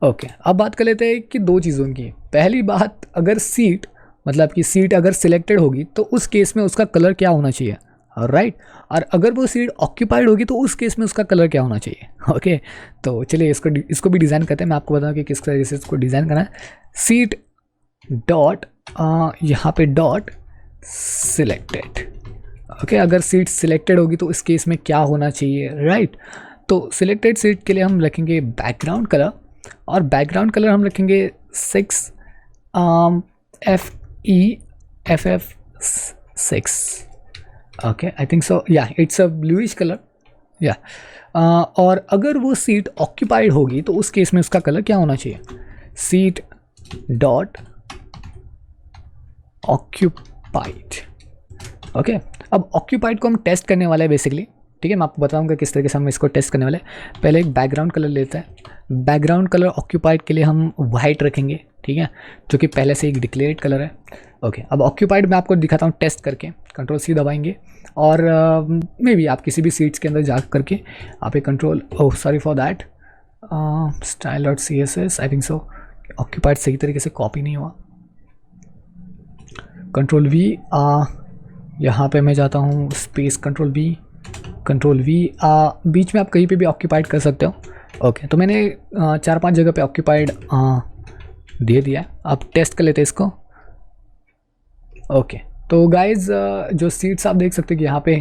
ओके अब बात कर लेते हैं कि दो चीज़ों की। पहली बात, अगर सीट मतलब कि सीट अगर सिलेक्टेड होगी तो उस केस में उसका कलर क्या होना चाहिए, राइट। और अगर वो सीट ऑक्यूपाइड होगी तो उस केस में उसका कलर क्या होना चाहिए। ओके तो चलिए इसको भी डिज़ाइन करते हैं। मैं आपको बताऊँ कि किस तरह से इसको डिज़ाइन करना है। सीट डॉट यहाँ पे डॉट सिलेक्टेड। ओके अगर सीट सिलेक्टेड होगी तो इस केस में क्या होना चाहिए, राइट। तो सिलेक्टेड सीट के लिए हम रखेंगे बैकग्राउंड कलर, और बैकग्राउंड कलर हम रखेंगे 6 FEFF6। Okay I think so या इट्स अ ब्लूइश कलर या। और अगर वो सीट ऑक्यूपाइड होगी तो उस केस में उसका कलर क्या होना चाहिए, सीट डॉट ऑक्यूपाइड। ओके अब ऑक्यूपाइड को हम टेस्ट करने वाले हैं बेसिकली, ठीक है। मैं आपको बताऊंगा किस तरीके से हम इसको टेस्ट करने वाले हैं। पहले एक बैकग्राउंड कलर लेते हैं। बैकग्राउंड कलर ऑक्यूपाइड के लिए हम वाइट रखेंगे, ठीक है, जो कि पहले से एक डिक्लेयर्ड कलर है। ओके अब ऑक्यूपाइड मैं आपको दिखाता हूँ टेस्ट करके। कंट्रोल सी दबाएंगे और मे बी आप किसी भी सीट्स के अंदर जा करके आप एक control sorry for that style dot CSS I think so occupied सही तरीके से कॉपी नहीं हुआ। कंट्रोल V, यहाँ पे मैं जाता हूँ स्पेस कंट्रोल V बीच में आप कहीं पे भी ऑक्यूपाइड कर सकते हो। ओके तो मैंने 4-5 जगह पे ऑक्यूपाइड दे दिया है। आप टेस्ट कर लेते हैं इसको। ओके तो गाइज जो सीट्स आप देख सकते हैं कि यहाँ पे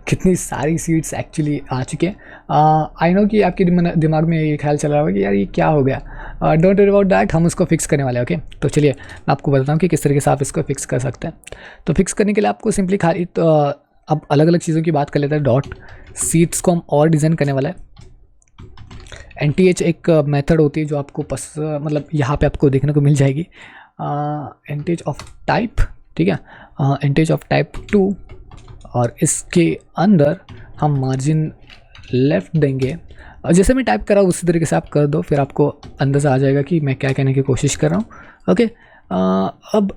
कितनी सारी सीट्स एक्चुअली आ चुके हैं। आई नो कि आपके दिमाग में ये ख्याल चल रहा होगा कि यार ये क्या हो गया। डोंट वरी अबाउट दैट, हम उसको फिक्स करने वाले हैं। ओके तो चलिए मैं आपको बताता हूँ कि किस तरीके से आप इसको फिक्स कर सकते हैं। तो फिक्स करने के लिए आपको सिंपली खाली अब अलग अलग चीज़ों की बात कर लेते हैं। डॉट सीट्स को हम और डिज़ाइन करने वाला है। NTH एक मेथड होती है जो आपको मतलब यहाँ पे आपको देखने को मिल जाएगी। NTH ऑफ टाइप, ठीक है, NTH ऑफ टाइप 2, और इसके अंदर हम मार्जिन लेफ्ट देंगे। जैसे मैं टाइप कर रहा हूँ उसी तरीके से आप कर दो, फिर आपको अंदाज़ा आ जाएगा कि मैं क्या कहने की कोशिश कर रहा हूँ। ओके, अब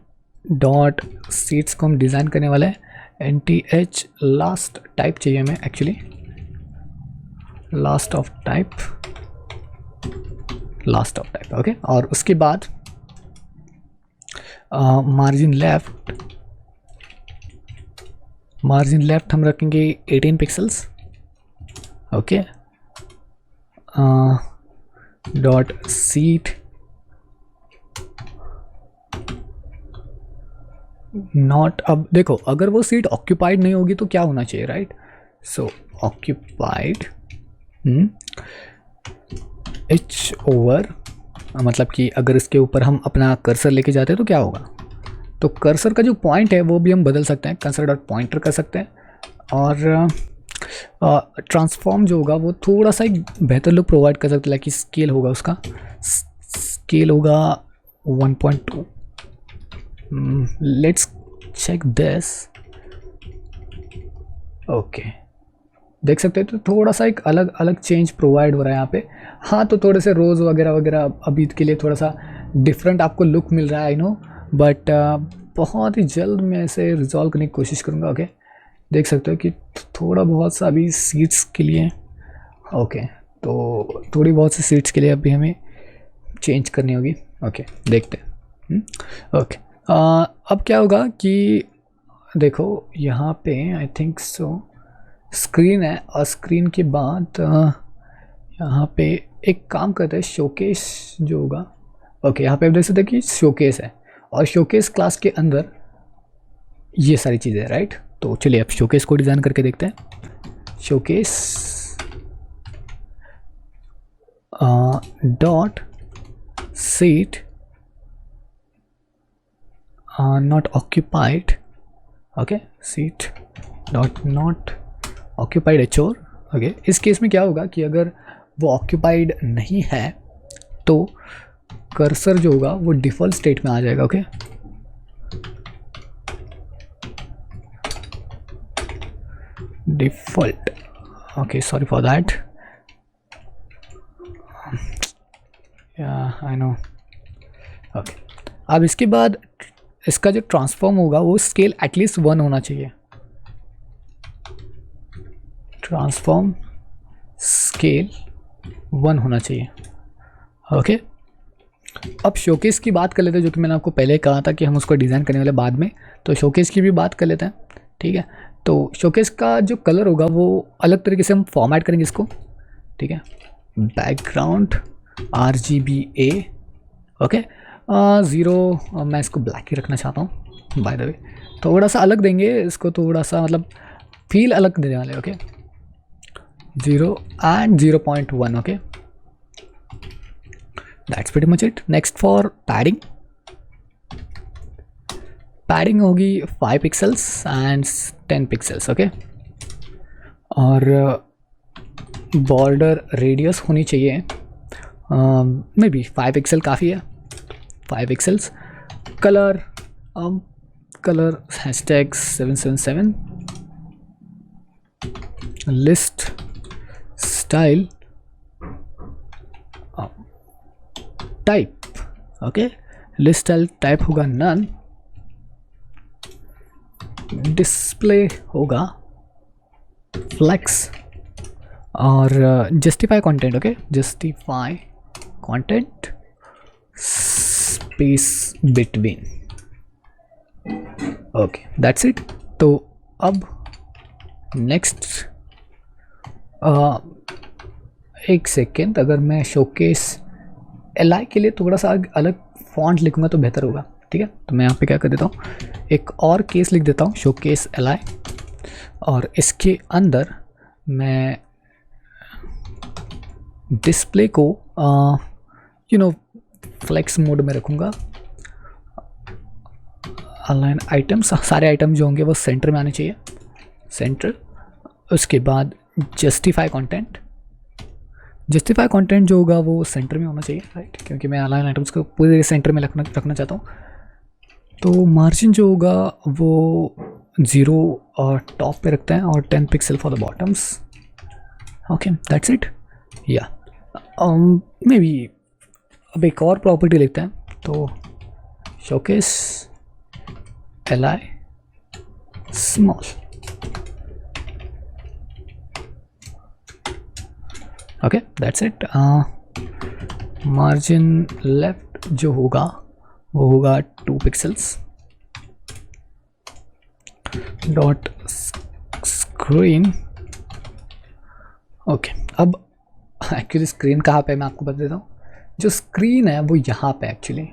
डॉट सीट्स को हम डिज़ाइन करने वाले हैं। NTH लास्ट टाइप चाहिए हमें, actually last of type, last of type. Okay, और उसके बाद मार्जिन लेफ्ट हम रखेंगे 18 pixels. Okay, dot seat not, अब देखो अगर वो सीट ऑक्यूपाइड नहीं होगी तो क्या होना चाहिए, राइट? सो ऑक्यूपाइड H ओवर, मतलब कि अगर इसके ऊपर हम अपना कर्सर लेके जाते हैं तो क्या होगा, तो कर्सर का जो पॉइंट है वो भी हम बदल सकते हैं, कर्सर डॉट पॉइंटर कर सकते हैं। और ट्रांसफॉर्म जो होगा वो थोड़ा सा एक बेहतर लुक प्रोवाइड कर सकते हैं, लाइक स्केल होगा, उसका स्केल होगा 1.2। Let's check this. ओके, देख सकते हैं तो थोड़ा सा एक अलग अलग चेंज प्रोवाइड हो रहा है यहाँ पे। हाँ, तो थोड़े से रोज़ वगैरह वगैरह अभी के लिए थोड़ा सा डिफरेंट आपको लुक मिल रहा है, आई नो, बट बहुत ही जल्द मैं इसे रिजॉल्व करने की कोशिश करूँगा। ओके, देख सकते हो कि थोड़ा बहुत सा अभी सीट्स के लिए, ओके, तो थोड़ी बहुत सी सीट्स के लिए अभी हमें चेंज करनी होगी। ओके, देखते हैं। ओके, अब क्या होगा कि देखो यहाँ पे आई थिंक सो स्क्रीन है, और स्क्रीन के बाद यहाँ पे एक काम करते हैं, शोकेस जो होगा। ओके, यहाँ पे आप देख सकते हैं कि शोकेस है, और शोकेस क्लास के अंदर ये सारी चीज़ें हैं, राइट? तो चलिए अब शोकेस को डिज़ाइन करके देखते हैं। Showcase dot seat not occupied. Okay, seat dot not occupied H over. Okay, इस केस में क्या होगा कि अगर वो ऑक्यूपाइड नहीं है तो कर्सर जो होगा वो डिफ़ॉल्ट स्टेट में आ जाएगा। Okay, default, okay, sorry for that, या आई नो। ओके, अब इसके बाद इसका जो ट्रांसफॉर्म होगा वो स्केल एटलीस्ट 1 होना चाहिए। ट्रांसफॉर्म स्केल 1 होना चाहिए। ओके, अब शोकेस की बात कर लेते हैं, जो कि मैंने आपको पहले कहा था कि हम उसको डिज़ाइन करने वाले बाद में, तो शोकेस की भी बात कर लेते हैं। ठीक है, तो शोकेस का जो कलर होगा वो अलग तरीके से हम फॉर्मेट करेंगे इसको। ठीक है, बैकग्राउंड RGBA। ओके, 0, मैं इसको ब्लैक ही रखना चाहता हूँ बाय द वे, थोड़ा सा अलग देंगे इसको, थोड़ा सा मतलब फील अलग देने वाले। Okay, 0 and 0.1। Okay, that's pretty much it. Next for padding, padding होगी 5 पिक्सल्स एंड 10 पिक्सल्स। ओके, और बॉर्डर रेडियस होनी चाहिए मे बी 5 पिक्सल काफ़ी है, 5 pixels. Colour colour #777। List style type. Okay, list style type होगा नन। डिस्प्ले होगा फ्लेक्स, और justify content. Okay, justify content space between. Okay, that's it. तो अब नेक्स्ट एक सेकेंड, अगर मैं शोकेस LI के लिए थोड़ा सा अलग फॉन्ट लिखूंगा तो बेहतर होगा। ठीक है, तो मैं यहाँ पे क्या कर देता हूँ, एक और केस लिख देता हूँ, शोकेस LI, और इसके अंदर मैं डिस्प्ले को फ्लेक्स मोड में रखूँगा। अलाइन आइटम्स, सारे आइटम जो होंगे वो सेंटर में आने चाहिए। सेंट्रल, उसके बाद जस्टिफाई कंटेंट। जस्टिफाई कंटेंट जो होगा वो सेंटर में होना चाहिए, राइट, क्योंकि मैं अलाइन आइटम्स को पूरे सेंटर में रखना चाहता हूँ। तो मार्जिन जो होगा वो 0 और टॉप पे रखते हैं और 10 pixel for the bottoms. Okay, that's it. या मे बी अब एक और प्रॉपर्टी लिखते हैं, तो showcase li small. Okay, that's it. Margin left जो होगा वो होगा 2 पिक्सल्स डॉट स्क्रीन। ओके, अब एक्चुअली स्क्रीन कहाँ पे है मैं आपको बता देता हूँ। जो स्क्रीन है वो यहाँ पे एक्चुअली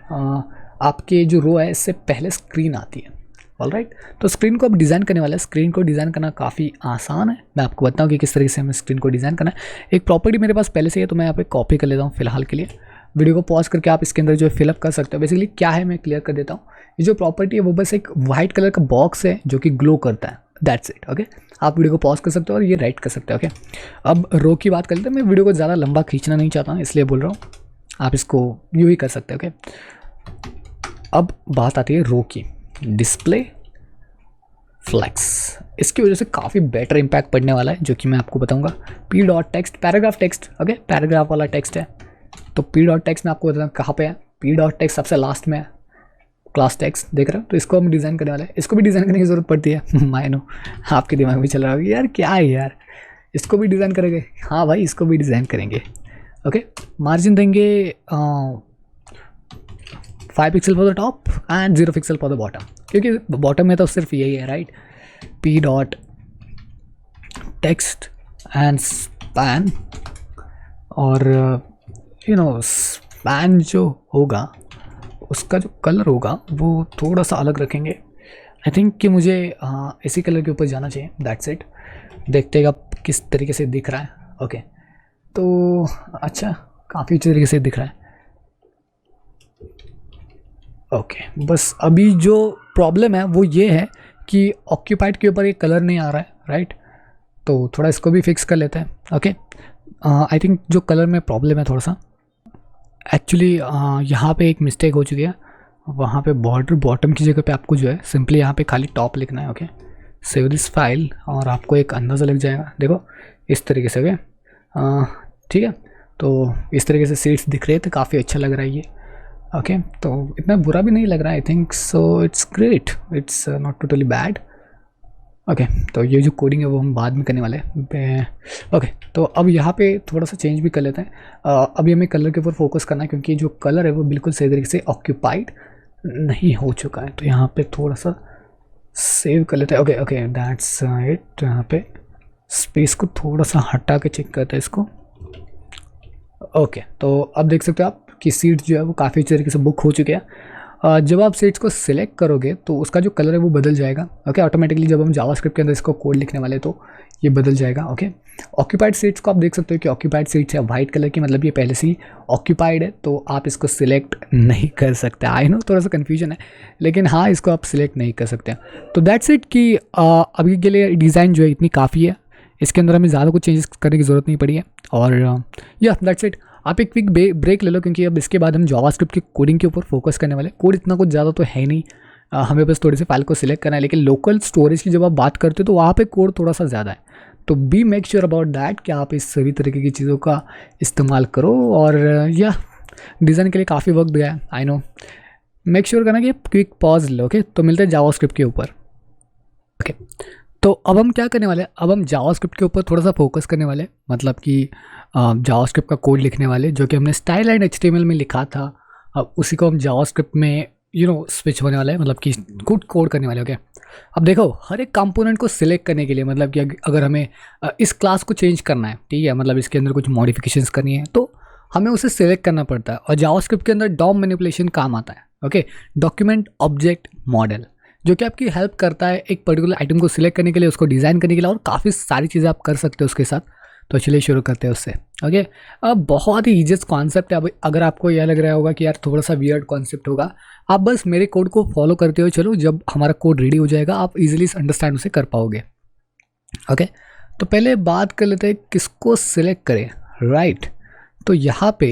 आपके जो रो है इससे पहले स्क्रीन आती है। ऑलराइट, तो स्क्रीन को अब डिज़ाइन करने वाला है। स्क्रीन को डिज़ाइन करना काफ़ी आसान है, मैं आपको बताऊँ कि किस तरीके से हमें स्क्रीन को डिज़ाइन करना है। एक प्रॉपर्टी मेरे पास पहले से है तो मैं यहाँ पे कॉपी कर लेता हूँ फिलहाल के लिए। वीडियो को पॉज करके आप इसके अंदर जो है फिलअप कर सकते हो। बेसिकली क्या है मैं क्लियर कर देता हूँ। ये जो प्रॉपर्टी है वो बस एक वाइट कलर का बॉक्स है जो कि ग्लो करता है, दैट्स इट। ओके, आप वीडियो को पॉज कर सकते हो और ये राइट कर सकते हो। ओके, अब रो की बात कर लेते हैं। मैं वीडियो को ज़्यादा लंबा खींचना नहीं चाहता हूँ इसलिए बोल रहा हूँ, आप इसको यूँ ही कर सकते हो। ओके, अब बात आती है रो की, डिस्प्ले फ्लेक्स। इसकी वजह से काफ़ी बेटर इम्पैक्ट पड़ने वाला है जो कि मैं आपको बताऊंगा। P dot text, paragraph text. Okay, paragraph वाला टेक्स्ट है तो पी डॉट टेक्स्ट में आपको बताऊँ कहाँ पे है। पी डॉट टेक्स्ट सबसे लास्ट में है, क्लास टेक्स्ट देख रहे हो। तो इसको हम डिज़ाइन करने वाले हैं। इसको भी डिज़ाइन करने की ज़रूरत पड़ती है माय नो, आपके दिमाग में चल रहा होगा यार क्या है यार, इसको भी डिज़ाइन करेंगे। हाँ भाई, इसको भी डिज़ाइन करेंगे। ओके, मार्जिन देंगे 5 pixel for the top and 0 pixel for the bottom, क्योंकि बॉटम में तो सिर्फ यही है, right. P dot text and span, और स्पैन जो होगा उसका जो कलर होगा वो थोड़ा सा अलग रखेंगे। आई थिंक कि मुझे इसी कलर के ऊपर जाना चाहिए, दैट्स इट। देखते हैं अब किस तरीके से दिख रहा है। ओके, तो अच्छा, काफ़ी अच्छे तरीके से दिख रहा है। ओके, बस अभी जो प्रॉब्लम है वो ये है कि ऑक्यूपाइड के ऊपर ये कलर नहीं आ रहा है, राइट। तो थोड़ा इसको भी फिक्स कर लेते हैं। ओके, आई थिंक जो कलर में प्रॉब्लम है थोड़ा सा, एक्चुअली यहाँ पे एक मिस्टेक हो चुकी है। वहाँ पे बॉर्डर बॉटम की जगह पे आपको जो है सिंपली यहाँ पे खाली टॉप लिखना है। ओके, सेव दिस फाइल और आपको एक अंदाज़ा लग जाएगा। देखो इस तरीके से। ओके, ठीक है, तो इस तरीके से सीट्स दिख रहे थे, काफ़ी अच्छा लग रहा है ये। ओके, तो इतना बुरा भी नहीं लग रहा है, आई think so it's great, it's not totally bad. Okay, तो ये जो कोडिंग है वो हम बाद में करने वाले हैं। ओके, तो अब यहाँ पे थोड़ा सा चेंज भी कर लेते हैं। अभी हमें कलर के ऊपर फोकस करना है क्योंकि जो कलर है वो बिल्कुल सही तरीके से ऑक्यूपाइड नहीं हो चुका है। तो यहाँ पे थोड़ा सा सेव कर लेते हैं। Okay okay, that's it. यहाँ पे स्पेस को थोड़ा सा हटा के चेक करते हैं इसको। ओके, तो अब देख सकते हो आप कि सीट्स जो है वो काफ़ी अच्छे तरीके से बुक हो चुके हैं। जब आप सीट्स को सिलेक्ट करोगे तो उसका जो कलर है वो बदल जाएगा। ओके, ऑटोमेटिकली जब हम जावास्क्रिप्ट के अंदर इसको कोड लिखने वाले तो ये बदल जाएगा। ओके, ऑक्यूपाइड सीट्स को आप देख सकते हो कि ऑक्यूपाइड सीट्स है वाइट कलर की, मतलब ये पहले से ही ऑक्यूपाइड है, तो आप इसको सिलेक्ट नहीं कर सकते। आई नो थोड़ा सा कन्फ्यूजन है, लेकिन हाँ, इसको आप सिलेक्ट नहीं कर सकते। तो दैट्स इट कि अभी के लिए डिज़ाइन जो है इतनी काफ़ी है, इसके अंदर हमें ज़्यादा कुछ चेंजेस करने की ज़रूरत नहीं पड़ी है। और या दैट्स इट। आप एक क्विक ब्रेक ले लो क्योंकि अब इसके बाद हम जावास्क्रिप्ट की कोडिंग के ऊपर फोकस करने वाले। कोड इतना कुछ ज़्यादा तो है नहीं, हमें बस थोड़ी सी फाइल को सिलेक्ट करना है। लेकिन लोकल स्टोरेज की जब आप बात करते हो तो वहाँ पे कोड थोड़ा सा ज़्यादा है, तो be make sure about that कि आप इस सभी तरीके की चीज़ों का इस्तेमाल करो। और या डिज़ाइन के लिए काफ़ी वक्त गया है, आई नो। मेक श्योर करना कि क्विक पॉज लो। ओके, तो मिलते हैं जावास्क्रिप्ट के ऊपर। ओके, तो अब हम क्या करने वाले हैं, अब हम जावास्क्रिप्ट के ऊपर थोड़ा सा फोकस करने वाले, मतलब कि जावास्क्रिप्ट का कोड लिखने वाले जो कि हमने स्टाइल एंड एचटीएमएल में लिखा था। अब उसी को हम जावास्क्रिप्ट में स्विच होने वाला है, मतलब कि खुद कोड करने वाले। ओके, अब देखो हर एक कंपोनेंट को सिलेक्ट करने के लिए, मतलब कि अगर हमें इस क्लास को चेंज करना है, ठीक है, मतलब इसके अंदर कुछ मॉडिफिकेशंस करनी है तो हमें उसे सिलेक्ट करना पड़ता है। और जावास्क्रिप्ट के अंदर डॉम मैनिपुलेशन काम आता है। ओके, डॉक्यूमेंट ऑब्जेक्ट मॉडल, जो कि आपकी हेल्प करता है एक पर्टिकुलर आइटम को सिलेक्ट करने के लिए, उसको डिज़ाइन करने के लिए, और काफ़ी सारी चीज़ें आप कर सकते हो उसके साथ। तो चलिए शुरू करते हैं उससे। ओके, अब बहुत ही ईजिएस्ट कॉन्सेप्ट है। अब अगर आपको यह लग रहा होगा कि यार थोड़ा सा वियर्ड कॉन्सेप्ट होगा, आप बस मेरे कोड को फॉलो करते हो चलो, जब हमारा कोड रेडी हो जाएगा आप इजीली अंडरस्टैंड उसे कर पाओगे। ओके तो पहले बात कर लेते हैं किसको सिलेक्ट करें, राइट। तो यहाँ पे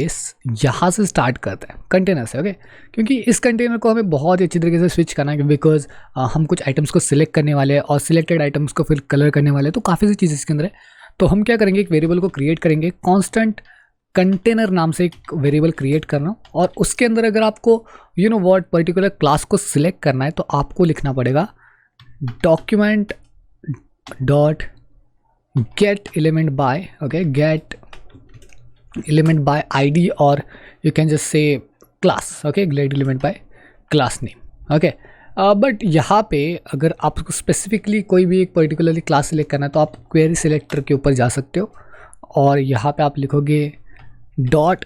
यहाँ से स्टार्ट करते हैं कंटेनर से, ओके क्योंकि इस कंटेनर को हमें बहुत ही अच्छी तरीके से स्विच करना है बिकॉज हम कुछ आइटम्स को सिलेक्ट करने वाले हैं और सिलेक्टेड आइटम्स को फिर कलर करने वाले हैं, तो काफ़ी सी चीज़ें इसके अंदर है। तो हम क्या करेंगे, एक वेरिएबल को क्रिएट करेंगे, कांस्टेंट कंटेनर नाम से एक वेरिएबल क्रिएट करना, और उसके अंदर अगर आपको you know what particular class को सिलेक्ट करना है तो आपको लिखना पड़ेगा document dot get element by, okay get element by ID, और you can just say class, okay get element by class name, okay. But यहाँ पे अगर आपको स्पेसिफिकली कोई भी एक पर्टिकुलरली क्लास सिलेक्ट करना है तो आप क्वेरी सिलेक्टर के ऊपर जा सकते हो और यहाँ पे आप लिखोगे dot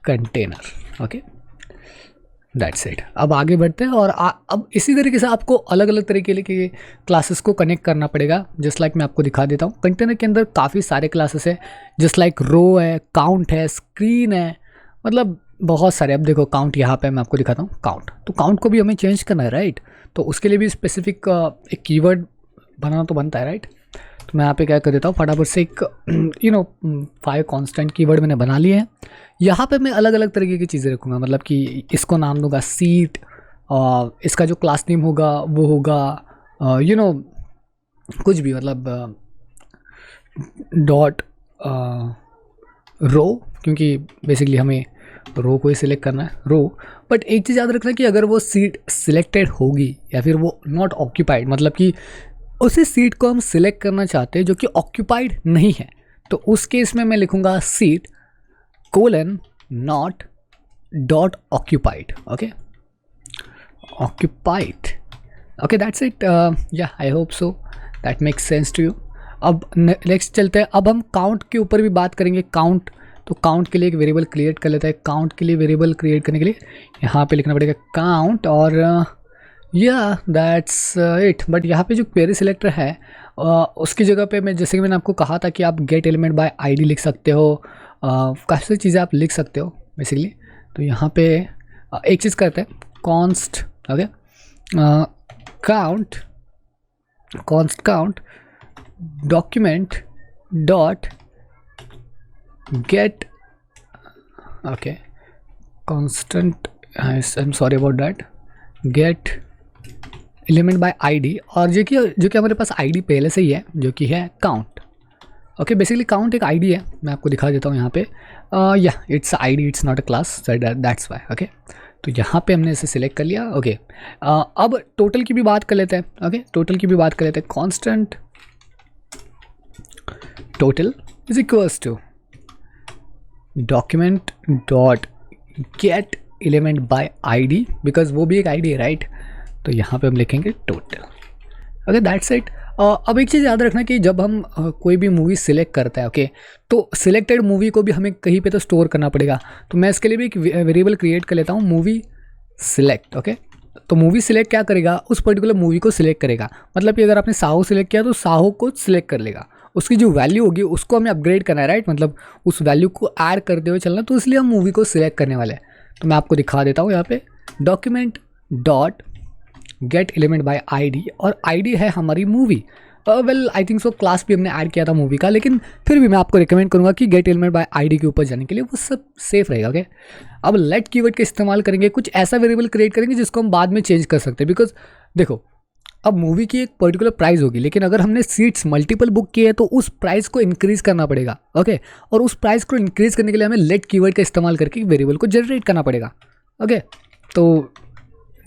container, okay that's it. अब आगे बढ़ते हैं और अब इसी तरीके से आपको अलग अलग तरीके के क्लासेस को कनेक्ट करना पड़ेगा। जस्ट लाइक मैं आपको दिखा देता हूँ, कंटेनर के अंदर काफ़ी सारे क्लासेस है, जस्ट लाइक रो है, काउंट है, स्क्रीन है, मतलब बहुत सारे। अब देखो काउंट यहाँ पे मैं आपको दिखाता हूँ, काउंट, तो काउंट को भी हमें चेंज करना है, राइट। तो उसके लिए भी स्पेसिफिक एक कीवर्ड बनाना तो बनता है, राइट। तो मैं यहाँ पे क्या कर देता हूँ, फटाफट से एक 5 कांस्टेंट कीवर्ड मैंने बना लिए हैं। यहाँ पे मैं अलग अलग तरीके की चीज़ें रखूँगा, मतलब कि इसको नाम दूंगा सीट, और इसका जो क्लास नेम होगा वो होगा कुछ भी, मतलब डॉट रो, क्योंकि बेसिकली हमें रो को ही सिलेक्ट करना है, रो। बट एक चीज़ याद रखना कि अगर वो सीट सिलेक्टेड होगी या फिर वो नॉट ऑक्यूपाइड, मतलब कि उसी सीट को हम सिलेक्ट करना चाहते हैं जो कि ऑक्यूपाइड नहीं है, तो उस केस में मैं लिखूंगा seat colon not dot occupied, okay occupied, okay that's it. Yeah I hope so that makes sense to you. अब नेक्स्ट चलते हैं, अब हम काउंट के ऊपर भी बात करेंगे। काउंट, तो काउंट के लिए एक वेरिएबल क्रिएट कर लेते हैं। काउंट के लिए वेरिएबल क्रिएट करने के लिए यहाँ पे लिखना पड़ेगा काउंट, और या दैट्स इट। बट यहाँ पे जो क्वेरी सिलेक्टर है उसकी जगह पे मैं, जैसे कि मैंने आपको कहा था कि आप गेट एलिमेंट बाय आईडी लिख सकते हो, काफ़ी सारी चीज़ें आप लिख सकते हो बेसिकली। तो यहाँ पे एक चीज़ करते हैं, const, okay count, const count document dot gate, okay constant, I am sorry about that, gate element by ID, और जो कि हमारे पास आईडी पहले से ही है जो कि है काउंट, ओके बेसिकली काउंट एक आईडी है, मैं आपको दिखा देता हूँ यहाँ पे। या it's ID, it's not a class, that's why, okay. तो यहाँ पे हमने इसे सिलेक्ट कर लिया, ओके। अब टोटल की भी बात कर लेते हैं, ओके टोटल की भी बात कर लेते हैं। Constant total is equals to document dot get element by ID, because वो भी एक आईडी है, राइट। तो यहाँ पे हम लिखेंगे टोटल, ओके दैट्स इट। अब एक चीज़ याद रखना कि जब हम कोई भी मूवी सिलेक्ट करता है, ओके तो सिलेक्टेड मूवी को भी हमें कहीं पे तो स्टोर करना पड़ेगा। तो मैं इसके लिए भी एक वेरिएबल क्रिएट कर लेता हूँ, मूवी सिलेक्ट, ओके। तो मूवी सिलेक्ट क्या करेगा, उस पर्टिकुलर मूवी को सिलेक्ट करेगा, मतलब कि अगर आपने साहो सिलेक्ट किया तो साहो को सिलेक्ट कर लेगा, उसकी जो वैल्यू होगी उसको हमें अपग्रेड करना है, राइट, मतलब उस वैल्यू को ऐड करते हुए चलना, तो इसलिए हम मूवी को सिलेक्ट करने वाले हैं। तो मैं आपको दिखा देता हूँ यहाँ पे document dot get element by ID, और आईडी है हमारी movie. Well I think so class भी हमने ऐड किया था मूवी का, लेकिन फिर भी मैं आपको रिकमेंड करूंगा कि गेट एलिमेंट बाय आईडी के ऊपर जाने के लिए वो सब सेफ रहेगा, ओके। अब लेट कीवर्ड का इस्तेमाल करेंगे, कुछ ऐसा वेरिएबल क्रिएट करेंगे जिसको हम बाद में चेंज कर सकते हैं, बिकॉज देखो अब मूवी की एक पर्टिकुलर प्राइस होगी, लेकिन अगर हमने सीट्स मल्टीपल बुक किए हैं तो उस प्राइस को इंक्रीज़ करना पड़ेगा, ओके। और उस प्राइस को इंक्रीज़ करने के लिए हमें लेट कीवर्ड का इस्तेमाल करके वेरिएबल को जनरेट करना पड़ेगा, ओके। तो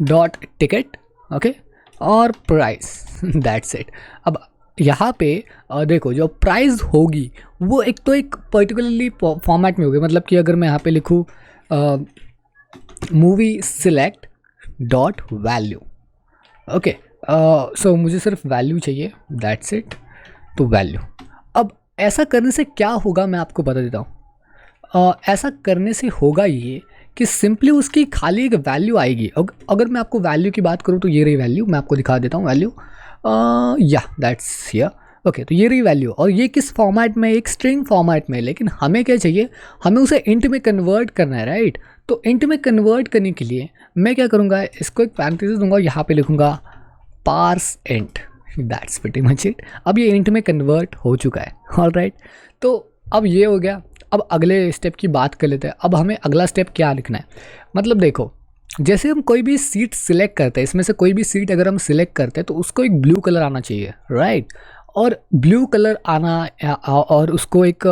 डॉट टिकट, ओके और प्राइस, दैट्स इट। अब यहाँ पे देखो जो प्राइस होगी वो एक तो एक पर्टिकुलरली फॉर्मेट में होगी, मतलब कि अगर मैं यहाँ पे लिखूँ movie select dot value, okay so मुझे सिर्फ वैल्यू चाहिए, दैट्स इट। तो वैल्यू, अब ऐसा करने से क्या होगा मैं आपको बता देता हूँ। ऐसा करने से होगा ये कि सिंपली उसकी खाली एक वैल्यू आएगी। अगर मैं आपको वैल्यू की बात करूँ तो ये रही वैल्यू, मैं आपको दिखा देता हूँ वैल्यू, या दैट्स हियर, ओके। तो ये रही वैल्यू, और ये किस फॉर्मेट में, एक स्ट्रिंग फॉर्मेट में, लेकिन हमें क्या चाहिए, हमें उसे इंट में कन्वर्ट करना है, राइट। तो इंट में कन्वर्ट करने के लिए मैं क्या करूँगा, इसको एक पैरेंथेसिस दूंगा, यहाँ पे लिखूँगा parse int, that's pretty much it. अब ये इंट में कन्वर्ट हो चुका है। ऑलराइट, तो अब ये हो गया। अब अगले स्टेप की बात कर लेते हैं। अब हमें अगला स्टेप क्या लिखना है, मतलब देखो, जैसे हम कोई भी सीट सिलेक्ट करते हैं, इसमें से कोई भी सीट अगर हम सिलेक्ट करते हैं तो उसको एक ब्लू कलर आना चाहिए, राइट। और ब्लू कलर आना और उसको एक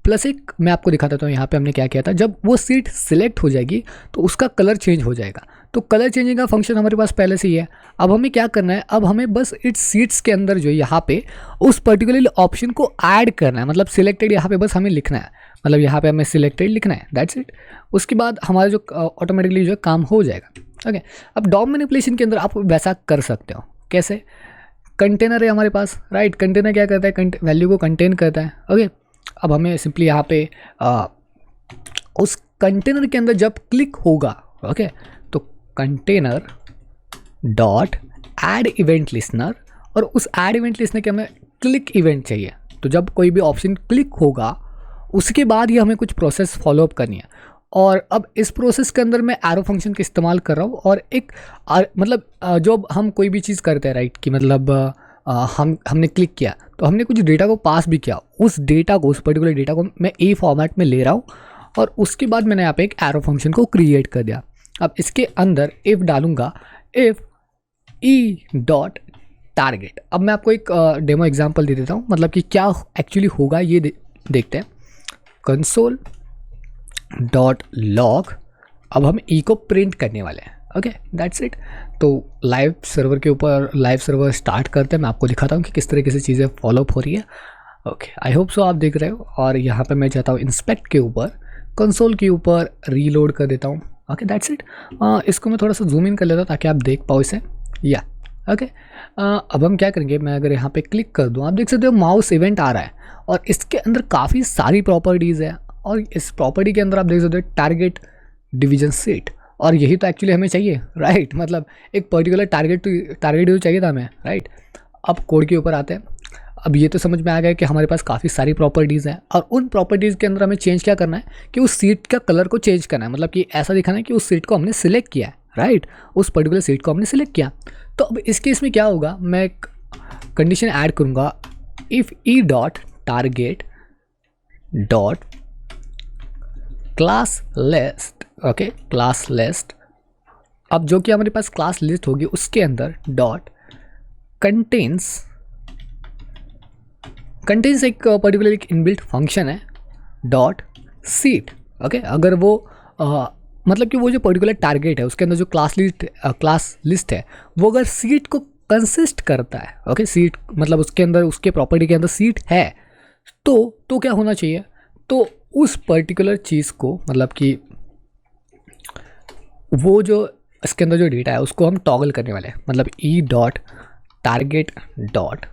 प्लस एक मैं आपको दिखाता हूँ यहाँ पे हमने क्या किया था। जब वो सीट सिलेक्ट हो जाएगी तो उसका कलर चेंज हो जाएगा। तो कलर चेंजिंग का फंक्शन हमारे पास पहले से ही है। अब हमें क्या करना है, अब हमें बस इट्स सीट्स के अंदर जो यहाँ पे उस पर्टिकुलर ऑप्शन को ऐड करना है, मतलब सिलेक्टेड यहाँ पे बस हमें लिखना है, मतलब यहाँ पे हमें सिलेक्टेड लिखना है, दैट्स इट। उसके बाद हमारा जो ऑटोमेटिकली जो काम हो जाएगा। ओके, अब डॉम मैनिपुलेशन के अंदर आप वैसा कर सकते हो। कैसे? कंटेनर है हमारे पास, राइट। कंटेनर क्या करता है, वैल्यू को कंटेन करता है। ओके, अब हमें सिंपली यहाँ पे उस कंटेनर के अंदर जब क्लिक होगा, ओके, तो container dot add event listener, और उस ऐड इवेंट लिस्नर के हमें क्लिक इवेंट चाहिए। तो जब कोई भी ऑप्शन क्लिक होगा उसके बाद ही हमें कुछ प्रोसेस फॉलोअप करनी है। और अब इस प्रोसेस के अंदर मैं एरो फंक्शन का इस्तेमाल कर रहा हूँ। और एक मतलब जो हम कोई भी चीज़ करते हैं, राइट, कि मतलब हमने क्लिक किया तो हमने कुछ डेटा को पास भी किया। उस डेटा को, उस पर्टिकुलर डेटा को मैं ए फॉर्मेट में ले रहा हूँ और उसके बाद मैंने यहाँ पे एक एरो फंक्शन को क्रिएट कर दिया। अब इसके अंदर इफ़ डालूंगा, इफ़ ई डॉट टारगेट। अब मैं आपको एक डेमो एग्जांपल दे देता हूँ, मतलब कि क्या एक्चुअली होगा ये देखते हैं। कंसोल डॉट लॉग, अब हम ई को प्रिंट करने वाले हैं। Okay, that's it. तो लाइव सर्वर के ऊपर लाइव सर्वर स्टार्ट करते हैं। मैं आपको दिखाता हूँ कि किस तरीके से चीज़ें फॉलोअप हो रही है। ओके, आई होप सो आप देख रहे हो। और यहाँ पे मैं चाहता हूँ इंस्पेक्ट के ऊपर, कंसोल के ऊपर रीलोड कर देता हूँ। Okay, that's it. इसको मैं थोड़ा सा जूम इन कर लेता हूँ ताकि आप देख पाओ इसे। या ओके, अब हम क्या करेंगे, मैं अगर यहाँ पे क्लिक कर दूँ, आप देख सकते हो माउस इवेंट आ रहा है और इसके अंदर काफ़ी सारी प्रॉपर्टीज़ है। और इस प्रॉपर्टी के अंदर आप देख सकते हो टारगेट डिवीजन सीट, और यही तो एक्चुअली हमें चाहिए, राइट। मतलब एक पर्टिकुलर टारगेट तो चाहिए था हमें, राइट। अब कोड के ऊपर आते हैं। अब ये तो समझ में आ गया कि हमारे पास काफ़ी सारी प्रॉपर्टीज़ हैं और उन प्रॉपर्टीज़ के अंदर हमें चेंज क्या करना है कि उस सीट का कलर को चेंज करना है। मतलब कि ऐसा दिखाना है कि उस सीट को हमने सिलेक्ट किया है, राइट, उस पर्टिकुलर सीट को हमने सिलेक्ट किया। तो अब इस केस में क्या होगा, मैं एक कंडीशन ऐड करूँगा, if E dot target dot class list. Okay, class list. अब जो कि हमारे पास क्लास लिस्ट होगी उसके अंदर डॉट कंटेन्स एक पर्टिकुलर एक इनबिल्ट फंक्शन है डॉट सीट। ओके, अगर वो मतलब कि वो जो पर्टिकुलर टारगेट है उसके अंदर जो क्लास लिस्ट है वो अगर सीट को कंसिस्ट करता है, ओके, सीट मतलब उसके अंदर उसके प्रॉपर्टी के अंदर सीट है, तो क्या होना चाहिए, तो उस पर्टिकुलर चीज़ को, मतलब कि वो जो इसके अंदर जो डेटा है उसको हम टॉगल करने वाले हैं। मतलब ई dot target dot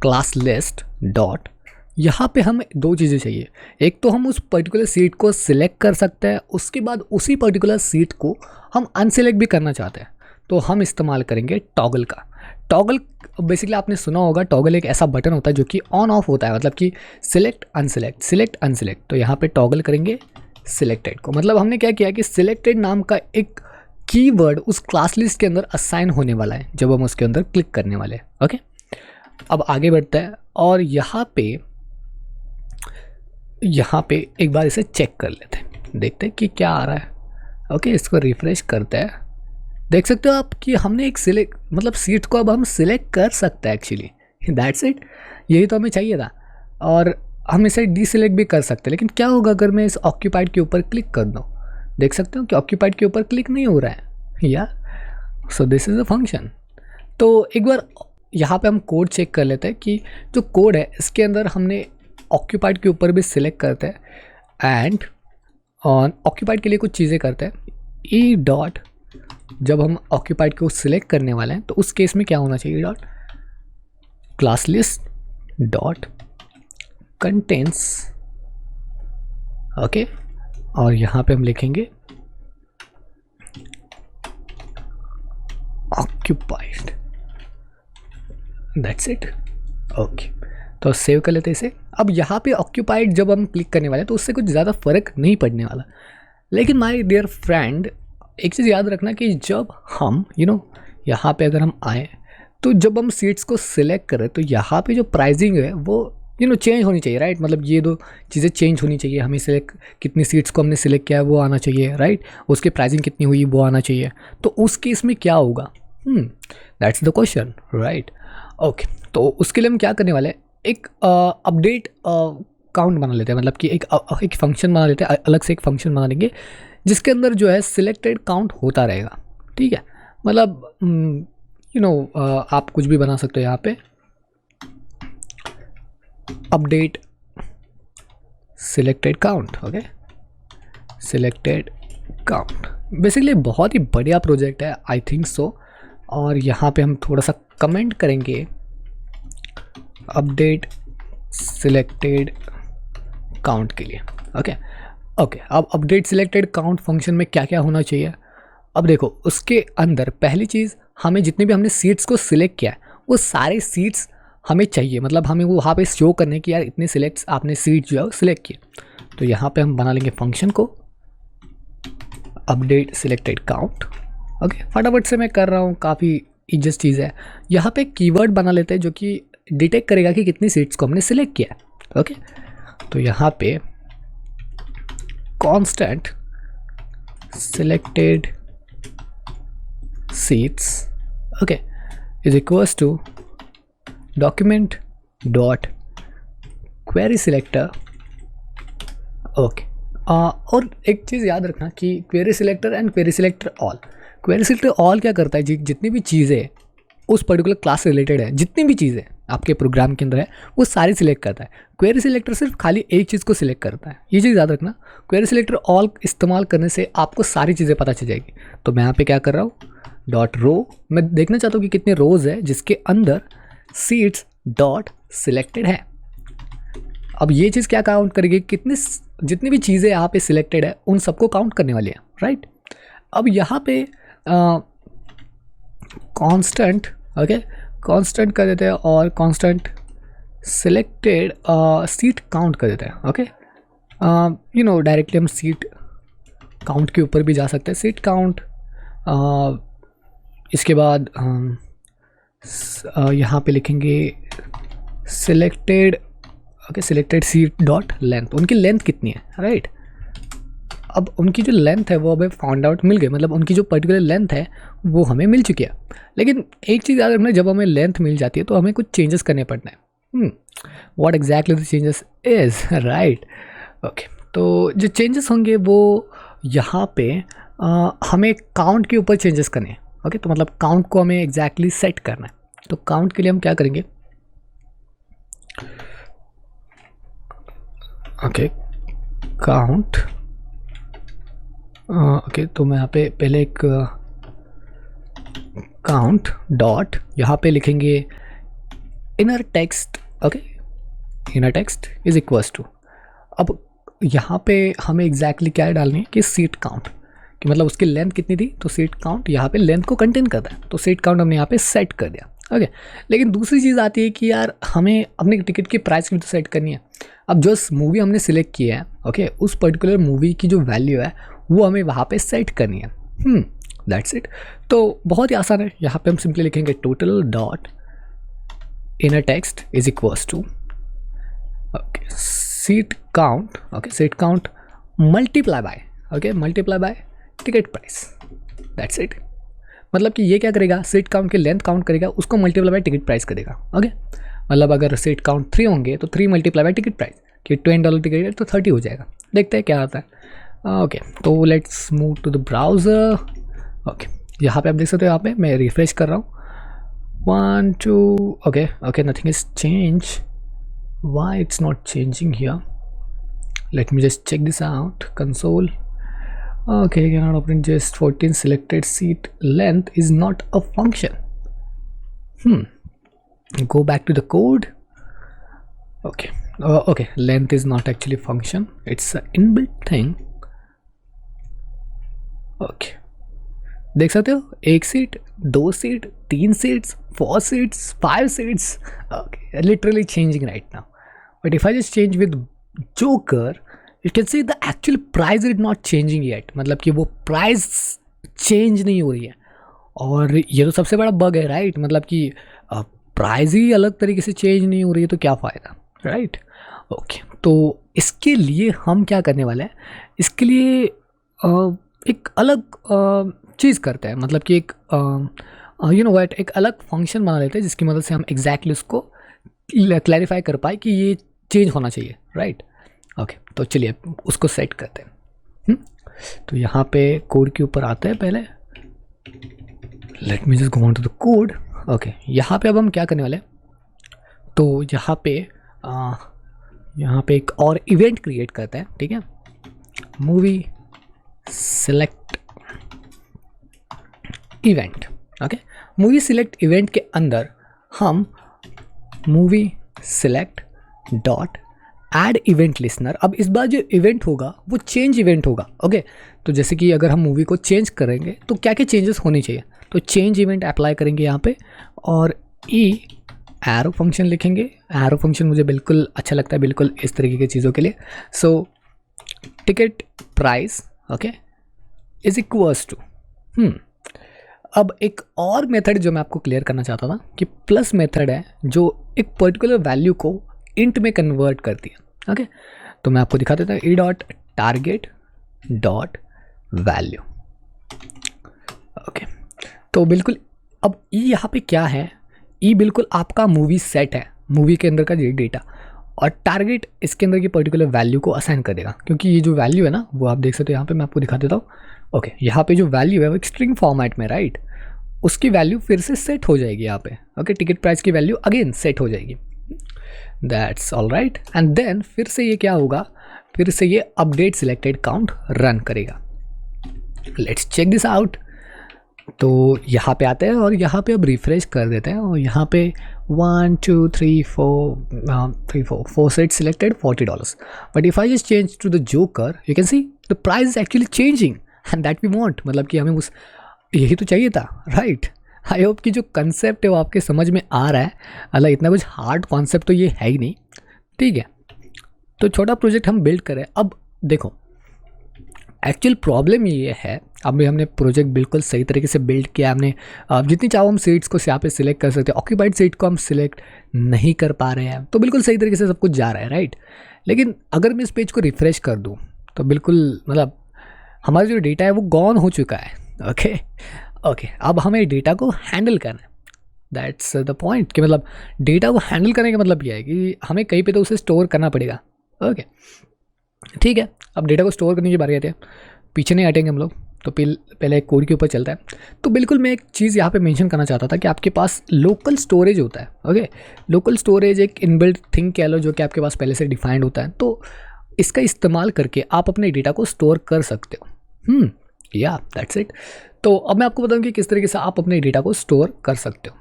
class list dot, यहाँ पे हमें दो चीज़ें चाहिए। एक तो हम उस पर्टिकुलर सीट को सिलेक्ट कर सकते हैं, उसके बाद उसी पर्टिकुलर सीट को हम अनसिलेक्ट भी करना चाहते हैं, तो हम इस्तेमाल करेंगे टॉगल का। टॉगल बेसिकली आपने सुना होगा, टॉगल एक ऐसा बटन होता है जो कि ऑन ऑफ होता है, मतलब कि सिलेक्ट अनसिलेक्ट। तो यहाँ पे टॉगल करेंगे सिलेक्टेड को। मतलब हमने क्या किया कि सिलेक्टेड नाम का एक कीवर्ड उस क्लास लिस्ट के अंदर असाइन होने वाला है जब हम उसके अंदर क्लिक करने वाले हैं। ओके, अब आगे बढ़ते हैं और यहाँ पे एक बार इसे चेक कर लेते हैं, देखते हैं कि क्या आ रहा है। ओके, इसको रिफ्रेश करते हैं। देख सकते हो आप कि हमने एक मतलब सीट को अब हम सिलेक्ट कर सकते हैं एक्चुअली, दैट्स इट। यही तो हमें चाहिए था। और हम इसे डीसिलेक्ट भी कर सकते हैं, लेकिन क्या होगा अगर मैं इस ऑक्यूपाइड के ऊपर क्लिक कर दूँ। देख सकते हो कि ऑक्यूपाइड के ऊपर क्लिक नहीं हो रहा है, या so this is a function. तो एक बार यहाँ पे हम कोड चेक कर लेते हैं कि जो कोड है इसके अंदर हमने ऑक्यूपाइड के ऊपर भी सिलेक्ट करते हैं एंड ऑन ऑक्यूपाइड के लिए कुछ चीज़ें करते हैं। ई डॉट जब हम ऑक्यूपाइड को सिलेक्ट करने वाले हैं तो उस केस में क्या होना चाहिए, dot class list dot contains. Okay, और यहाँ पे हम लिखेंगे ऑक्यूपाइड, दैट्स इट। ओके, तो सेव कर लेते हैं इसे। अब यहाँ पे ऑक्यूपाइड जब हम क्लिक करने वाले हैं तो उससे कुछ ज़्यादा फर्क नहीं पड़ने वाला, लेकिन माय डियर फ्रेंड एक चीज़ याद रखना कि जब हम यहाँ पे अगर हम आए तो जब हम सीट्स को सिलेक्ट करें तो यहाँ पे जो प्राइसिंग है वो चेंज होनी चाहिए, राइट। मतलब ये दो चीज़ें चेंज होनी चाहिए। हमें सिलेक्ट कितनी सीट्स को हमने सिलेक्ट किया है वो आना चाहिए, राइट। उसकी प्राइसिंग कितनी हुई वो आना चाहिए। तो उस केस में क्या होगा, that's the question, right. Okay, तो उसके लिए हम क्या करने वाले हैं, एक अपडेट काउंट बना लेते हैं। मतलब कि एक फंक्शन बना लेते हैं, अलग से एक फंक्शन बना लेंगे जिसके अंदर जो है सिलेक्टेड काउंट होता रहेगा, ठीक है। मतलब आप कुछ भी बना सकते हो यहाँ पे, update selected count, okay, selected count. Basically बहुत ही बढ़िया प्रोजेक्ट है, आई थिंक सो। और यहाँ पे हम थोड़ा सा कमेंट करेंगे, अपडेट सिलेक्टेड काउंट के लिए, ओके। अब अपडेट सिलेक्टेड काउंट फंक्शन में क्या क्या होना चाहिए। अब देखो, उसके अंदर पहली चीज़, हमें जितने भी हमने सीट्स को सिलेक्ट किया है वो सारे सीट्स हमें चाहिए। मतलब हमें वो वहाँ पे शो करने की यार इतने सिलेक्ट्स आपने सीट जो है वो सिलेक्ट किए। तो यहाँ पे हम बना लेंगे फंक्शन को अपडेट सिलेक्टेड काउंट, ओके। फटाफट से मैं कर रहा हूँ, काफ़ी इजस्ट चीज़ है। यहाँ पे कीवर्ड बना लेते हैं जो कि डिटेक्ट करेगा कि कितनी सीट्स को हमने सिलेक्ट किया है, ओके। तो यहाँ पे constant selected seats, okay, is equals to document dot query selector, okay. और एक चीज़ याद रखना कि query selector and query selector all, query selector all क्या करता है, जितनी भी चीज़ें उस पर्टिकुलर क्लास से रिलेटेड है, जितनी भी चीज़ें आपके प्रोग्राम के अंदर है वो सारी सिलेक्ट करता है। क्वेरी सिलेक्टर सिर्फ खाली एक चीज़ को सिलेक्ट करता है, ये चीज़ याद रखना। क्वेरी सिलेक्टर ऑल इस्तेमाल करने से आपको सारी चीज़ें पता चल जाएगी। तो मैं यहाँ पे क्या कर रहा हूँ, डॉट रो, मैं देखना चाहता हूँ कि कितने रोज़ है जिसके अंदर सीट्स डॉट सिलेक्टेड है। अब ये चीज़ क्या काउंट करेगी, जितनी भी चीज़ें यहाँ पे सिलेक्टेड है उन सबको काउंट करने वाली है, राइट। अब यहाँ पे कांस्टेंट, ओके, कांस्टेंट कर देते हैं और कांस्टेंट सिलेक्टेड सीट काउंट कर देते हैं, ओके। डायरेक्टली हम सीट काउंट के ऊपर भी जा सकते हैं, सीट काउंट। इसके बाद यहाँ पे लिखेंगे selected, okay, selected seat dot length, उनकी लेंथ कितनी है, राइट। अब उनकी जो लेंथ है वो हमें फाउंड आउट मिल गई, मतलब उनकी जो पर्टिकुलर लेंथ है वो हमें मिल चुकी है। लेकिन एक चीज़ याद रखना, जब हमें लेंथ मिल जाती है तो हमें कुछ चेंजेस करने पड़ते हैं। What exactly the changes is, right, okay. तो जो चेंजेस होंगे वो यहाँ पे हमें काउंट के ऊपर चेंजेस करने हैं, ओके। तो मतलब काउंट को हमें एग्जैक्टली सेट करना है। तो काउंट के लिए हम क्या करेंगे, ओके, काउंट, ओके। तो मैं यहाँ पे पहले एक काउंट डॉट यहाँ पे लिखेंगे inner text, okay, inner text is equals to, अब यहाँ पे हमें एग्जैक्टली क्या डालनी है कि सीट काउंट, कि मतलब उसकी लेंथ कितनी थी, तो सीट काउंट यहाँ पे लेंथ को कंटेन करता है, तो सीट काउंट हमने यहाँ पे सेट कर दिया, ओके। लेकिन दूसरी चीज़ आती है कि यार हमें अपने टिकट की प्राइस भी तो सेट करनी है। अब जो मूवी हमने सिलेक्ट की है, ओके, उस पर्टिकुलर मूवी की जो वैल्यू है वो हमें वहाँ पे सेट करनी है। That's it. तो बहुत ही आसान है, यहाँ पे हम सिंपली लिखेंगे total dot inner text is equals to, okay, seat count, okay, seat count multiply by, okay, multiply by ticket price, that's it. मतलब कि ये क्या करेगा, सीट काउंट की लेंथ काउंट करेगा, उसको मल्टीप्लाई बाय टिकट प्राइस करेगा, ओके। मतलब अगर सीट काउंट 3 होंगे तो 3 मल्टीप्लाई बाय टिकट प्राइस, कि $20 टिकट है तो 30 हो जाएगा। देखते हैं क्या आता है, ओके। तो let's move to the browser, okay. यहाँ पे आप देख सकते हो, यहाँ पे मैं रिफ्रेश कर रहा हूँ, 1 2, okay, okay, nothing is change, why it's not changing here, let me just check this out, console, okay, cannot open just 14 selected seat length is not a function. Go back to the code, okay. Okay, length is not actually function, it's an inbuilt thing, okay. देख सकते हो, 1 seat, 2 seat, 3 seats, 4 seats, 5 seats, okay, literally changing right now. But if I just change with Joker, you can see the actual price is not changing yet, मतलब कि वो प्राइस चेंज नहीं हो रही है। और ये तो सबसे बड़ा बग है, राइट। मतलब कि प्राइस ही अलग तरीके से चेंज नहीं हो रही है तो क्या फ़ायदा, राइट। ओके, तो इसके लिए हम क्या करने वाले हैं, इसके लिए एक अलग चीज़ करते हैं, मतलब कि एक यू नो व्हाट, एक अलग फंक्शन बना लेते हैं जिसकी मदद से हम एग्जैक्टली उसको क्लैरिफाई कर पाए कि ये चेंज होना चाहिए, राइट। ओके, तो चलिए उसको सेट करते हैं। तो यहाँ पे कोड के ऊपर आते हैं पहले, let me just go on to the code. Okay, यहाँ पे अब हम क्या करने वाले हैं, तो यहाँ पे एक और इवेंट क्रिएट करते हैं, ठीक है। Movie select event, okay. Movie select event के अंदर हम movie select dot add event listener, अब इस बार जो इवेंट होगा वो चेंज इवेंट होगा, ओके। तो जैसे कि अगर हम मूवी को चेंज करेंगे तो क्या क्या चेंजेस होने चाहिए, तो चेंज इवेंट अप्लाई करेंगे यहाँ पे, और एरो फंक्शन लिखेंगे। एरो फंक्शन मुझे बिल्कुल अच्छा लगता है, बिल्कुल इस तरीके की चीज़ों के लिए। So ticket price, okay, is equals to अब एक और मेथड जो मैं आपको क्लियर करना चाहता था कि प्लस मेथड है जो एक पर्टिकुलर वैल्यू को इंट में कन्वर्ट करती है, ओके। तो मैं आपको दिखा देता हूँ, ई dot target dot value, okay. तो बिल्कुल अब ई यहाँ पे क्या है, ई बिल्कुल आपका मूवी सेट है, मूवी के अंदर का ये डेटा, और टारगेट इसके अंदर की पर्टिकुलर वैल्यू को असाइन कर देगा, क्योंकि ये जो वैल्यू है ना वो आप देख सकते हो, यहाँ पे मैं आपको दिखा देता हूँ। ओके, यहाँ पे जो वैल्यू है वो एक स्ट्रिंग फॉर्मेट में, राइट, उसकी वैल्यू फिर से सेट हो जाएगी यहाँ पे, ओके। टिकट प्राइस की वैल्यू अगेन सेट हो जाएगी, that's all right. And then फिर से ये क्या होगा, फिर से ये अपडेट सिलेक्टेड काउंट रन करेगा। Let's check this out. तो यहाँ पे आते हैं और यहाँ पे अब रिफ्रेश कर देते हैं, और यहाँ पे 1 2 3 4 set selected $40, but if I just change to the joker you can see the price is actually changing and that we want, मतलब कि हमें उस यही तो चाहिए था, राइट। आई होप कि जो कंसेप्ट है वो आपके समझ में आ रहा है, अल्लाह इतना कुछ हार्ड कॉन्सेप्ट तो ये है ही नहीं, ठीक है। तो छोटा प्रोजेक्ट हम बिल्ड करें। अब देखो एक्चुअल प्रॉब्लम ये है, अभी हमने प्रोजेक्ट बिल्कुल सही तरीके से बिल्ड किया, हमने जितनी चाहो हम सीट्स को यहाँ पे सिलेक्ट कर सकते हैं, ऑक्यूपाइड सीट को हम सिलेक्ट नहीं कर पा रहे हैं, तो बिल्कुल सही तरीके से सब कुछ जा रहा है, राइट। लेकिन अगर मैं इस पेज को रिफ्रेश कर दूँ तो बिल्कुल मतलब हमारा जो डेटा है वो गॉन हो चुका है, ओके। अब हमें डेटा को हैंडल करना है, दैट्स द पॉइंट, कि मतलब डेटा को हैंडल करने का मतलब ये है कि हमें कहीं पे तो उसे स्टोर करना पड़ेगा, ओके, ठीक है। अब डेटा को स्टोर करने की बारी आती है, पीछे नहीं हटेंगे हम लोग, तो पहले एक कोड के ऊपर चलता है। तो बिल्कुल मैं एक चीज़ यहाँ पे मेंशन करना चाहता था कि आपके पास लोकल स्टोरेज होता है, ओके। लोकल स्टोरेज एक इनबिल्ट थिंग कह लो जो कि आपके पास पहले से डिफाइंड होता है, तो इसका इस्तेमाल करके आप अपने डेटा को स्टोर कर सकते हो। या दैट्स इट। तो अब मैं आपको बताऊँ कि किस तरीके से आप अपने डेटा को स्टोर कर सकते हो।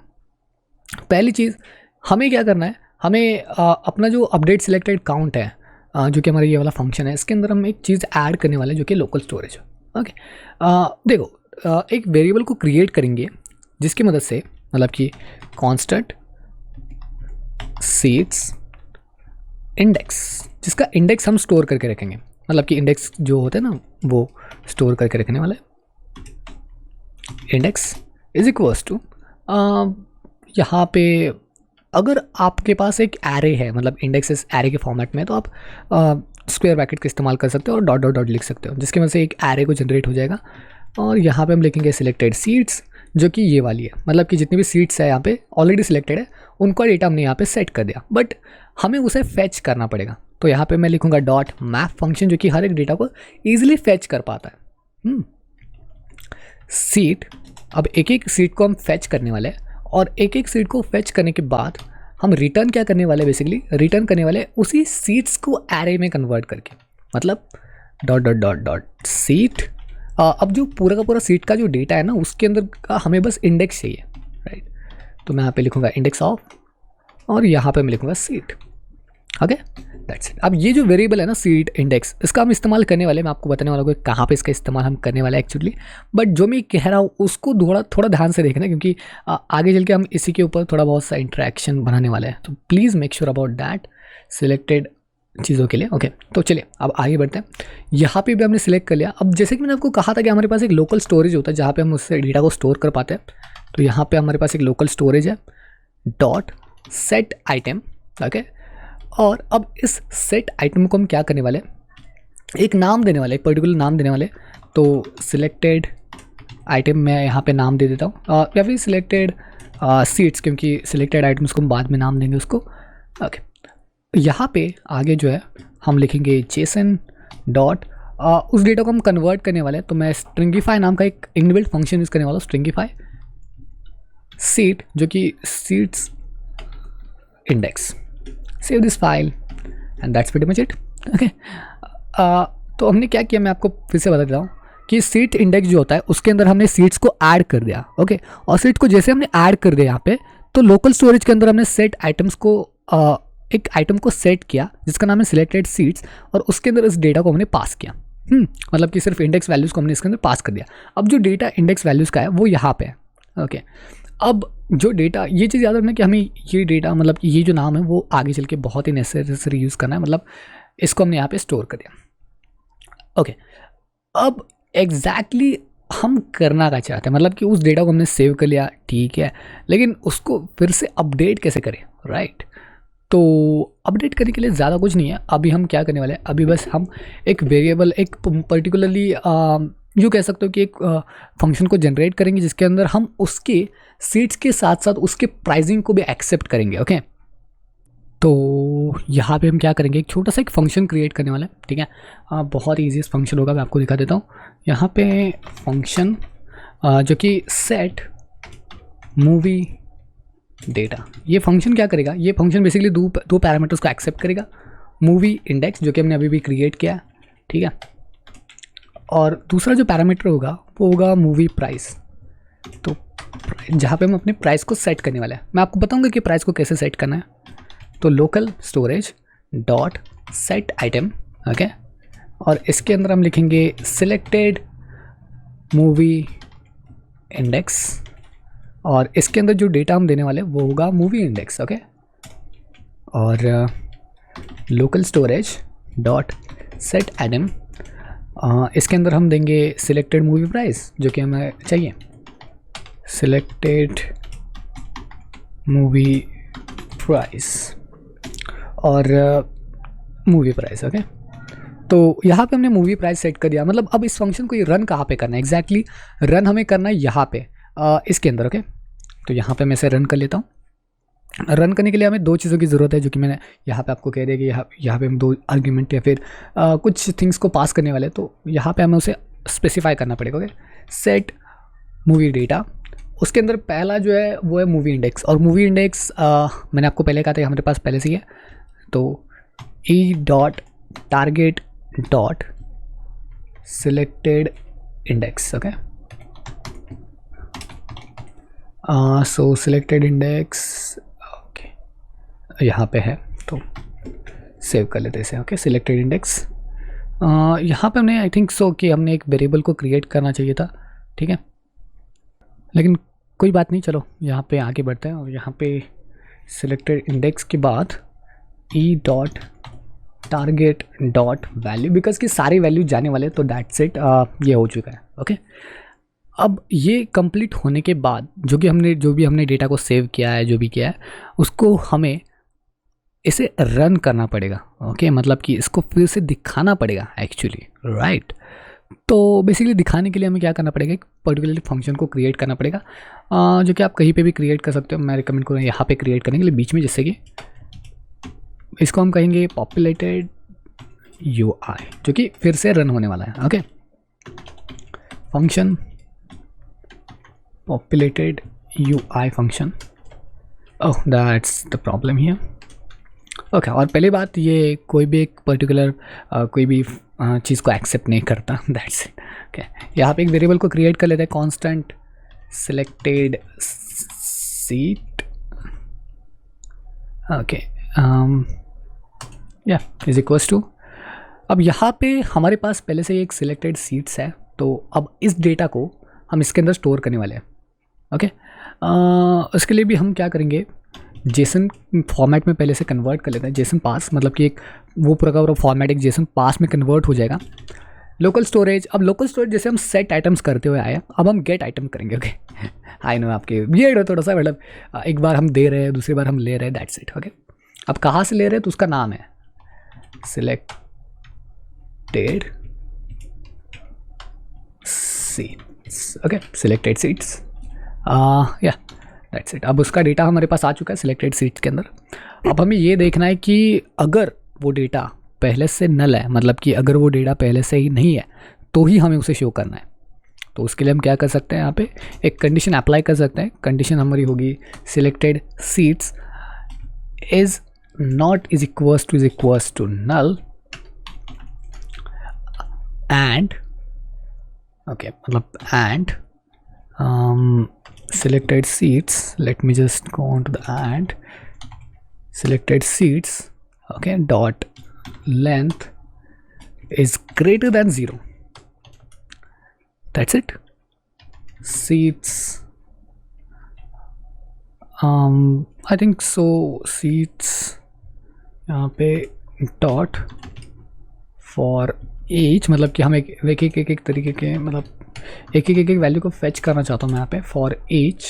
पहली चीज़ हमें क्या करना है, हमें अपना जो अपडेट सिलेक्टेड काउंट है, जो कि हमारा ये वाला फंक्शन है, इसके अंदर हम एक चीज़ ऐड करने वाले हैं जो कि लोकल स्टोरेज है, ओके। देखो एक वेरिएबल को क्रिएट करेंगे जिसकी मदद से, मतलब कि कांस्टेंट सीट्स इंडेक्स, जिसका इंडेक्स हम स्टोर करके रखेंगे, मतलब कि इंडेक्स जो होते हैं ना वो स्टोर करके रखने वाले। इंडेक्स इज इक्वल्स टू, यहाँ पे अगर आपके पास एक एरे है, मतलब इंडेक्स इस एरे के फॉर्मेट में, तो आप स्क्वायर ब्रैकेट का इस्तेमाल कर सकते हो और डॉट डॉट डॉट लिख सकते हो, जिसकी वजह से एक एरे को जनरेट हो जाएगा। और यहाँ पे हम लिखेंगे सिलेक्टेड सीट्स, जो कि ये वाली है, मतलब कि जितनी भी सीट्स है यहाँ पे ऑलरेडी सिलेक्टेड है, उनका डेटा हमने यहाँ पे सेट कर दिया, बट हमें उसे फैच करना पड़ेगा। तो यहाँ पे मैं लिखूँगा डॉट मैप फंक्शन, जो कि हर एक डेटा को ईजिली फैच कर पाता है। सीट, अब एक एक सीट को हम फैच करने वाले हैं, और एक एक सीट को फैच करने के बाद हम रिटर्न क्या करने वाले, बेसिकली रिटर्न करने वाले उसी सीट्स को एरे में कन्वर्ट करके, मतलब dot dot dot dot seat. अब जो पूरा का पूरा सीट का जो डेटा है ना, उसके अंदर का हमें बस इंडेक्स चाहिए, राइट। तो मैं यहाँ पे लिखूँगा इंडेक्स ऑफ, और यहाँ पे मैं लिखूँगा सीट, ओके, दैट्स इट। अब ये जो वेरिएबल है ना सीट इंडेक्स, इसका हम इस्तेमाल करने वाले, मैं आपको बताने वाला हूँ कहाँ पे इसका इस्तेमाल हम करने वाले एक्चुअली, बट जो मैं कह रहा हूँ उसको थोड़ा ध्यान से देखना, क्योंकि आगे चल के हम इसी के ऊपर थोड़ा बहुत सा इंटरेक्शन बनाने वाला है, तो please make sure about that selected चीज़ों के लिए, ओके। तो चलिए अब आगे बढ़ते हैं। यहाँ पे भी हमने सिलेक्ट कर लिया। अब जैसे कि मैंने आपको कहा था कि हमारे पास एक लोकल स्टोरेज होता है जहाँ पे हम उससे डेटा को स्टोर कर पाते हैं, तो यहाँ पे हमारे पास एक लोकल स्टोरेज है, डॉट सेट आइटम, ओके। और अब इस सेट आइटम को हम क्या करने वाले, एक नाम देने वाले, एक पर्टिकुलर नाम देने वाले। तो सिलेक्टेड आइटम मैं यहाँ पे नाम दे देता हूँ, या फिर सिलेक्टेड सीट्स, क्योंकि सिलेक्टेड आइटम्स को हम बाद में नाम देंगे उसको, ओके। यहाँ पे आगे जो है हम लिखेंगे जेसन डॉट, उस डेटा को हम कन्वर्ट करने वाले हैं। तो मैं स्ट्रिंगिफाई नाम का एक इनबिल्ट फंक्शन यूज़ करने वाला हूँ, स्ट्रिंगिफाई सीट, जो कि seats index. Save this file and that's pretty much it, okay. तो हमने क्या किया, मैं आपको फिर से बता देता हूँ कि सीट इंडेक्स जो होता है उसके अंदर हमने सीट्स को ऐड कर दिया, ओके। और सीट को जैसे हमने ऐड कर दिया यहाँ पे, तो लोकल स्टोरेज के अंदर हमने सेट आइटम्स को एक आइटम को सेट किया जिसका नाम है सिलेक्टेड सीट्स, और उसके अंदर इस डेटा को हमने पास किया। मतलब कि सिर्फ इंडेक्स वैल्यूज़ को हमने इसके अंदर पास कर दिया। अब जो डेटा इंडेक्स वैल्यूज़ का है वो यहाँ पे है, ओके। अब जो डेटा, ये चीज़ याद रखना कि हमें ये डेटा, मतलब कि ये जो नाम है वो आगे चल के बहुत ही नेसेसरी यूज़ करना है, मतलब इसको हमने यहाँ पे स्टोर कर दिया, ओके। अब एग्जैक्टली हम करना क्या चाहते हैं, मतलब कि उस डेटा को हमने सेव कर लिया, ठीक है, लेकिन उसको फिर से अपडेट कैसे करें, राइट। तो अपडेट करने के लिए ज़्यादा कुछ नहीं है। अभी हम क्या करने वाले हैं, अभी बस हम एक वेरिएबल, एक पर्टिकुलरली यूँ कह सकते हो कि एक फंक्शन को जनरेट करेंगे जिसके अंदर हम उसके सीट्स के साथ साथ उसके प्राइसिंग को भी एक्सेप्ट करेंगे, ओके। तो यहाँ पे हम क्या करेंगे, एक छोटा सा एक फंक्शन क्रिएट करने वाला है, ठीक है। बहुत ईजीएस्ट फंक्शन होगा, मैं आपको दिखा देता हूँ। यहाँ पे फंक्शन जो कि सेट मूवी डेटा, ये फंक्शन क्या करेगा, ये फंक्शन बेसिकली दो पैरामीटर्स को एक्सेप्ट करेगा। मूवी इंडेक्स जो कि हमने अभी भी क्रिएट किया, ठीक है, और दूसरा जो पैरामीटर होगा वो होगा मूवी प्राइस। तो जहाँ पे हम अपने प्राइस को सेट करने वाले हैं, मैं आपको बताऊंगा कि प्राइस को कैसे सेट करना है। तो local storage dot set item, okay, और इसके अंदर हम लिखेंगे सिलेक्टेड मूवी इंडेक्स, और इसके अंदर जो डेटा हम देने वाले हैं वो होगा मूवी इंडेक्स, ओके। और local storage dot set item, इसके अंदर हम देंगे सिलेक्टेड मूवी प्राइस जो कि हमें चाहिए, सिलेक्टेड मूवी प्राइस और मूवी प्राइस, ओके। तो यहाँ पे हमने मूवी प्राइस सेट कर दिया। मतलब अब इस फंक्शन को ये रन कहाँ पे करना है, एग्जैक्टली रन हमें करना है यहाँ पे इसके अंदर, ओके। तो यहाँ पे मैं इसे रन कर लेता हूँ। रन करने के लिए हमें दो चीज़ों की ज़रूरत है जो कि मैंने यहाँ पे आपको कह दिया कि यहाँ पे हम दो आर्ग्यूमेंट या फिर कुछ थिंग्स को पास करने वाले हैं। तो यहाँ पे हमें उसे स्पेसिफाई करना पड़ेगा, ओके। सेट मूवी डेटा, उसके अंदर पहला जो है वो है मूवी इंडेक्स, और मूवी इंडेक्स मैंने आपको पहले कहा था हमारे पास पहले से ही है। तो e dot target dot selected index, okay. So selected index, okay, यहाँ पे है तो सेव कर लेते हैं इसे, ओके। सिलेक्टेड इंडेक्स, यहाँ पे हमने आई थिंक सो कि हमने एक वेरिएबल को क्रिएट करना चाहिए था, ठीक है, लेकिन कोई बात नहीं, चलो यहाँ पे आगे बढ़ते हैं। और यहाँ पे सिलेक्टेड इंडेक्स के बाद ई dot target dot value, because की सारी वैल्यू जाने वाले, तो दैट्स इट, ये हो चुका है, ओके। अब ये कंप्लीट होने के बाद जो भी हमने डेटा को सेव किया है, जो भी किया है, उसको हमें इसे रन करना पड़ेगा, ओके। मतलब कि इसको फिर से दिखाना पड़ेगा एक्चुअली, राइट। तो बेसिकली दिखाने के लिए हमें क्या करना पड़ेगा, एक पर्टिकुलर फंक्शन को क्रिएट करना पड़ेगा, जो कि आप कहीं पे भी क्रिएट कर सकते हो। मैं रिकमेंड करूँगा यहाँ पे क्रिएट करने के लिए बीच में, जिससे कि इसको हम कहेंगे पॉपुलेटेड UI, जो कि फिर से रन होने वाला है, okay. Function populated UI function, oh that's the problem here, okay. और पहली बात, ये कोई भी एक पर्टिकुलर कोई भी चीज़ को एक्सेप्ट नहीं करता, दैट्स इट, ओके। यहाँ पे एक वेरिएबल को क्रिएट कर लेते हैं, कांस्टेंट सिलेक्टेड सीट, ओके, या इज इक्वल्स टू, अब यहाँ पे हमारे पास पहले से एक सिलेक्टेड सीट्स है, तो अब इस डेटा को हम इसके अंदर स्टोर करने वाले हैं, ओके। उसके लिए भी हम क्या करेंगे, जेसन फॉर्मेट में पहले से कन्वर्ट कर लेते हैं, जेसन पास, मतलब कि एक वो पूरा का पूरा फॉर्मेट एक जेसन पास में कन्वर्ट हो जाएगा। लोकल स्टोरेज, अब लोकल स्टोरेज जैसे हम सेट आइटम्स करते हुए आए, अब हम गेट आइटम करेंगे। ओके आई नो आपके वियर्ड है थोड़ा सा, मतलब एक बार हम दे रहे हैं, दूसरी बार हम ले रहे हैं, दैट्स इट। ओके अब कहाँ से ले रहे हैं तो उसका नाम है selected seats. Okay selected seats, या दैट्स इट। अब उसका डेटा हमारे पास आ चुका है सिलेक्टेड सीट्स के अंदर। अब हमें ये देखना है कि अगर वो डेटा पहले से नल है, मतलब कि अगर वो डेटा पहले से ही नहीं है तो ही हमें उसे शो करना है। तो उसके लिए हम क्या कर सकते हैं, यहाँ पे एक कंडीशन अप्लाई कर सकते हैं। कंडीशन हमारी होगी selected seats is not is equals to null and, okay मतलब and selected seats, let me just go on to the and selected seats, okay, dot length is greater than 0. That's it. Seats, I think so seats यहाँ पे dot for each, मतलब कि हम एक तरीके के मतलब एक वैल्यू को फेच करना चाहता हूँ मैं यहाँ पे। फॉर ईच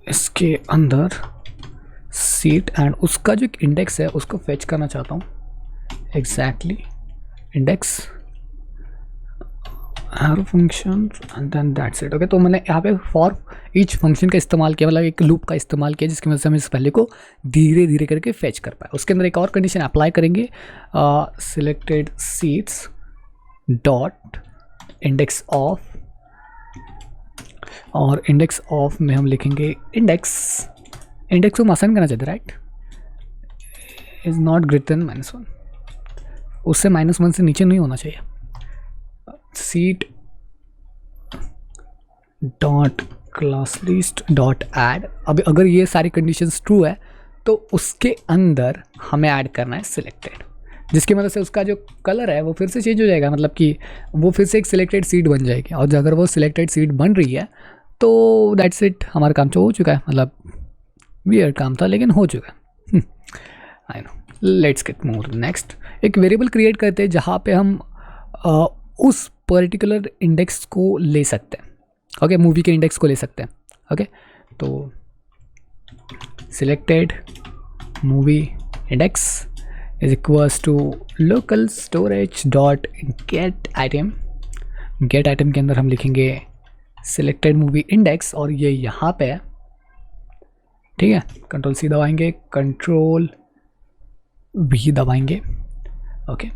इसके अंदर सीट एंड उसका जो एक इंडेक्स है उसको फेच करना चाहता हूँ। Exactly index arrow function and then that's it. Okay तो मैंने यहाँ पे फॉर ईच फंक्शन का इस्तेमाल किया, मतलब एक लूप का इस्तेमाल किया जिसकी वजह से हम इस वैल्यू को धीरे धीरे करके फेच कर पाए। उसके अंदर एक और कंडीशन अप्लाई करेंगे, selected seats dot index of, और इंडेक्स ऑफ में हम लिखेंगे इंडेक्स को हम आसान करना चाहते हैं, right, is not greater than -1, उससे -1 से नीचे नहीं होना चाहिए। Seat dot class list dot add, अब अगर ये सारी कंडीशंस ट्रू है तो उसके अंदर हमें ऐड करना है सिलेक्टेड, जिसकी मदद से उसका जो कलर है वो फिर से चेंज हो जाएगा, मतलब कि वो फिर से एक सिलेक्टेड सीट बन जाएगी। और अगर वो सिलेक्टेड सीट बन रही है तो दैट्स इट, हमारा काम तो हो चुका है, मतलब वियर्ड काम था लेकिन हो चुका है। I no, let's get move next. एक वेरिएबल क्रिएट करते हैं जहाँ पे हम उस पर्टिकुलर इंडेक्स को ले सकते हैं। ओके मूवी के इंडेक्स को ले सकते हैं। ओके तो selected movie index is equals to local storage dot get item. Get item के अंदर हम लिखेंगे सिलेक्टेड मूवी इंडेक्स और ये यहाँ पे है, ठीक है। कंट्रोल सी दबाएंगे, कंट्रोल वी दबाएंगे, ओके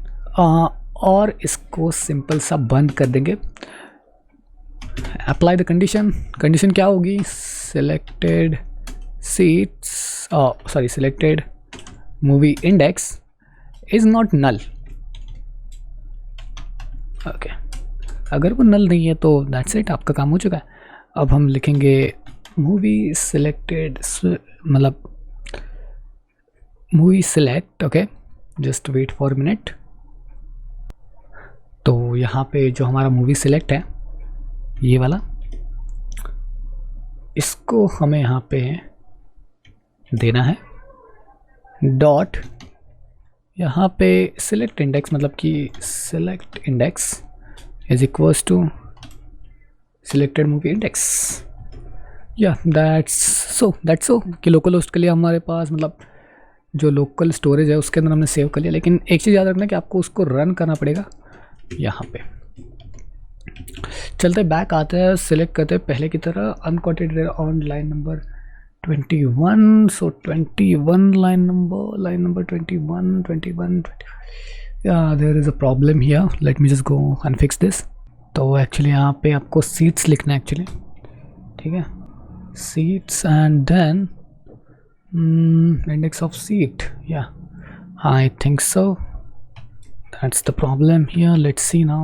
और इसको सिंपल सा बंद कर देंगे। अप्लाई द कंडीशन, कंडीशन क्या होगी, selected seats selected movie index is not null. Okay अगर वो नल नहीं है तो दैट्स इट, आपका काम हो चुका है। अब हम लिखेंगे मूवी सिलेक्टेड, मतलब movie select, okay just wait for minute. तो यहाँ पे जो हमारा मूवी सिलेक्ट है ये वाला, इसको हमें यहाँ पे देना है डॉट, यहाँ पे सिलेक्ट इंडेक्स, मतलब कि select index is equals to selected movie index. Yeah that's so कि लोकल होस्ट के लिए हमारे पास, मतलब जो लोकल स्टोरेज है उसके अंदर हमने सेव कर लिया, लेकिन एक चीज़ याद रखना कि आपको उसको रन करना पड़ेगा। यहाँ पे चलते बैक आते हैं, सिलेक्ट करते हैं पहले की तरह uncaught on line number 21। So 21 line number 21 yeah there is a problem here, let me just go and fix this. तो एक्चुअली यहाँ पे आपको सीट्स लिखना है एक्चुअली, ठीक है, seats and then index of seat. Yeah, I think so. That's the problem here. Let's see now.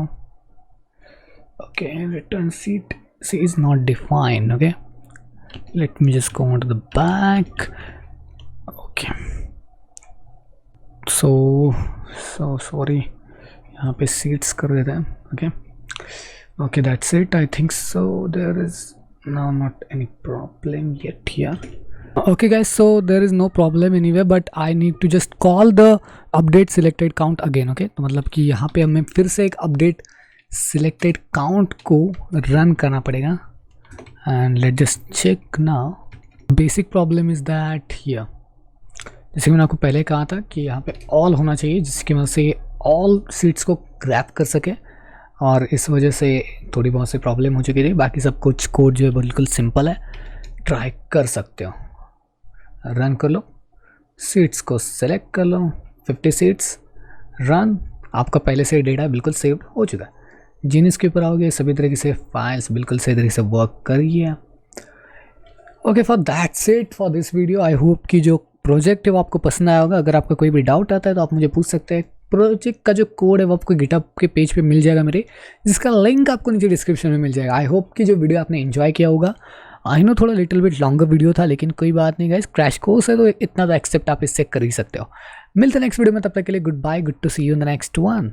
Okay, return seat C is not defined. Okay, let me just go on to the back. Okay, so sorry, यहाँ पे seats कर देते हैं. Okay, that's it. I think so. There is now not any problem yet here. Okay guys, so there is no problem anyway, but I need to just call the update selected count again. Okay, तो मतलब कि यहाँ पे हमें फिर से एक update selected count को run करना पड़ेगा and let's just check now. Basic problem is that here, जैसे मैंने आपको पहले कहा था कि यहाँ पे all होना चाहिए जिसकी वजह से all seats को grab कर सके, और इस वजह से थोड़ी बहुत सी प्रॉब्लम हो चुकी थी। बाकी सब कुछ कोड जो है बिल्कुल सिंपल है, ट्राई कर सकते हो। रन कर लो, सीट्स को सेलेक्ट कर लो, 50 सीट्स, रन। आपका पहले से डेटा बिल्कुल सेव हो चुका है। जीनिस के ऊपर आओगे, सभी तरीके से फाइल्स बिल्कुल सही तरीके से वर्क करिए। Okay, for that's it for this video. I hope कि जो प्रोजेक्ट है वो आपको पसंद आया होगा। अगर आपका कोई भी डाउट आता है तो आप मुझे पूछ सकते हैं। प्रोजेक्ट का जो कोड है वो आपको गिटहब के पेज पे मिल जाएगा मेरे, जिसका लिंक आपको नीचे डिस्क्रिप्शन में मिल जाएगा। आई होप कि जो वीडियो आपने एंजॉय किया होगा। आई नो थोड़ा लिटिल बिट लॉन्गर वीडियो था, लेकिन कोई बात नहीं गाइस, क्रैश कोर्स है तो इतना तो एक्सेप्ट आप इससे कर ही सकते हो। मिलते हैं नेक्स्ट वीडियो में, तब तक के लिए good bye, good to see you in the next one.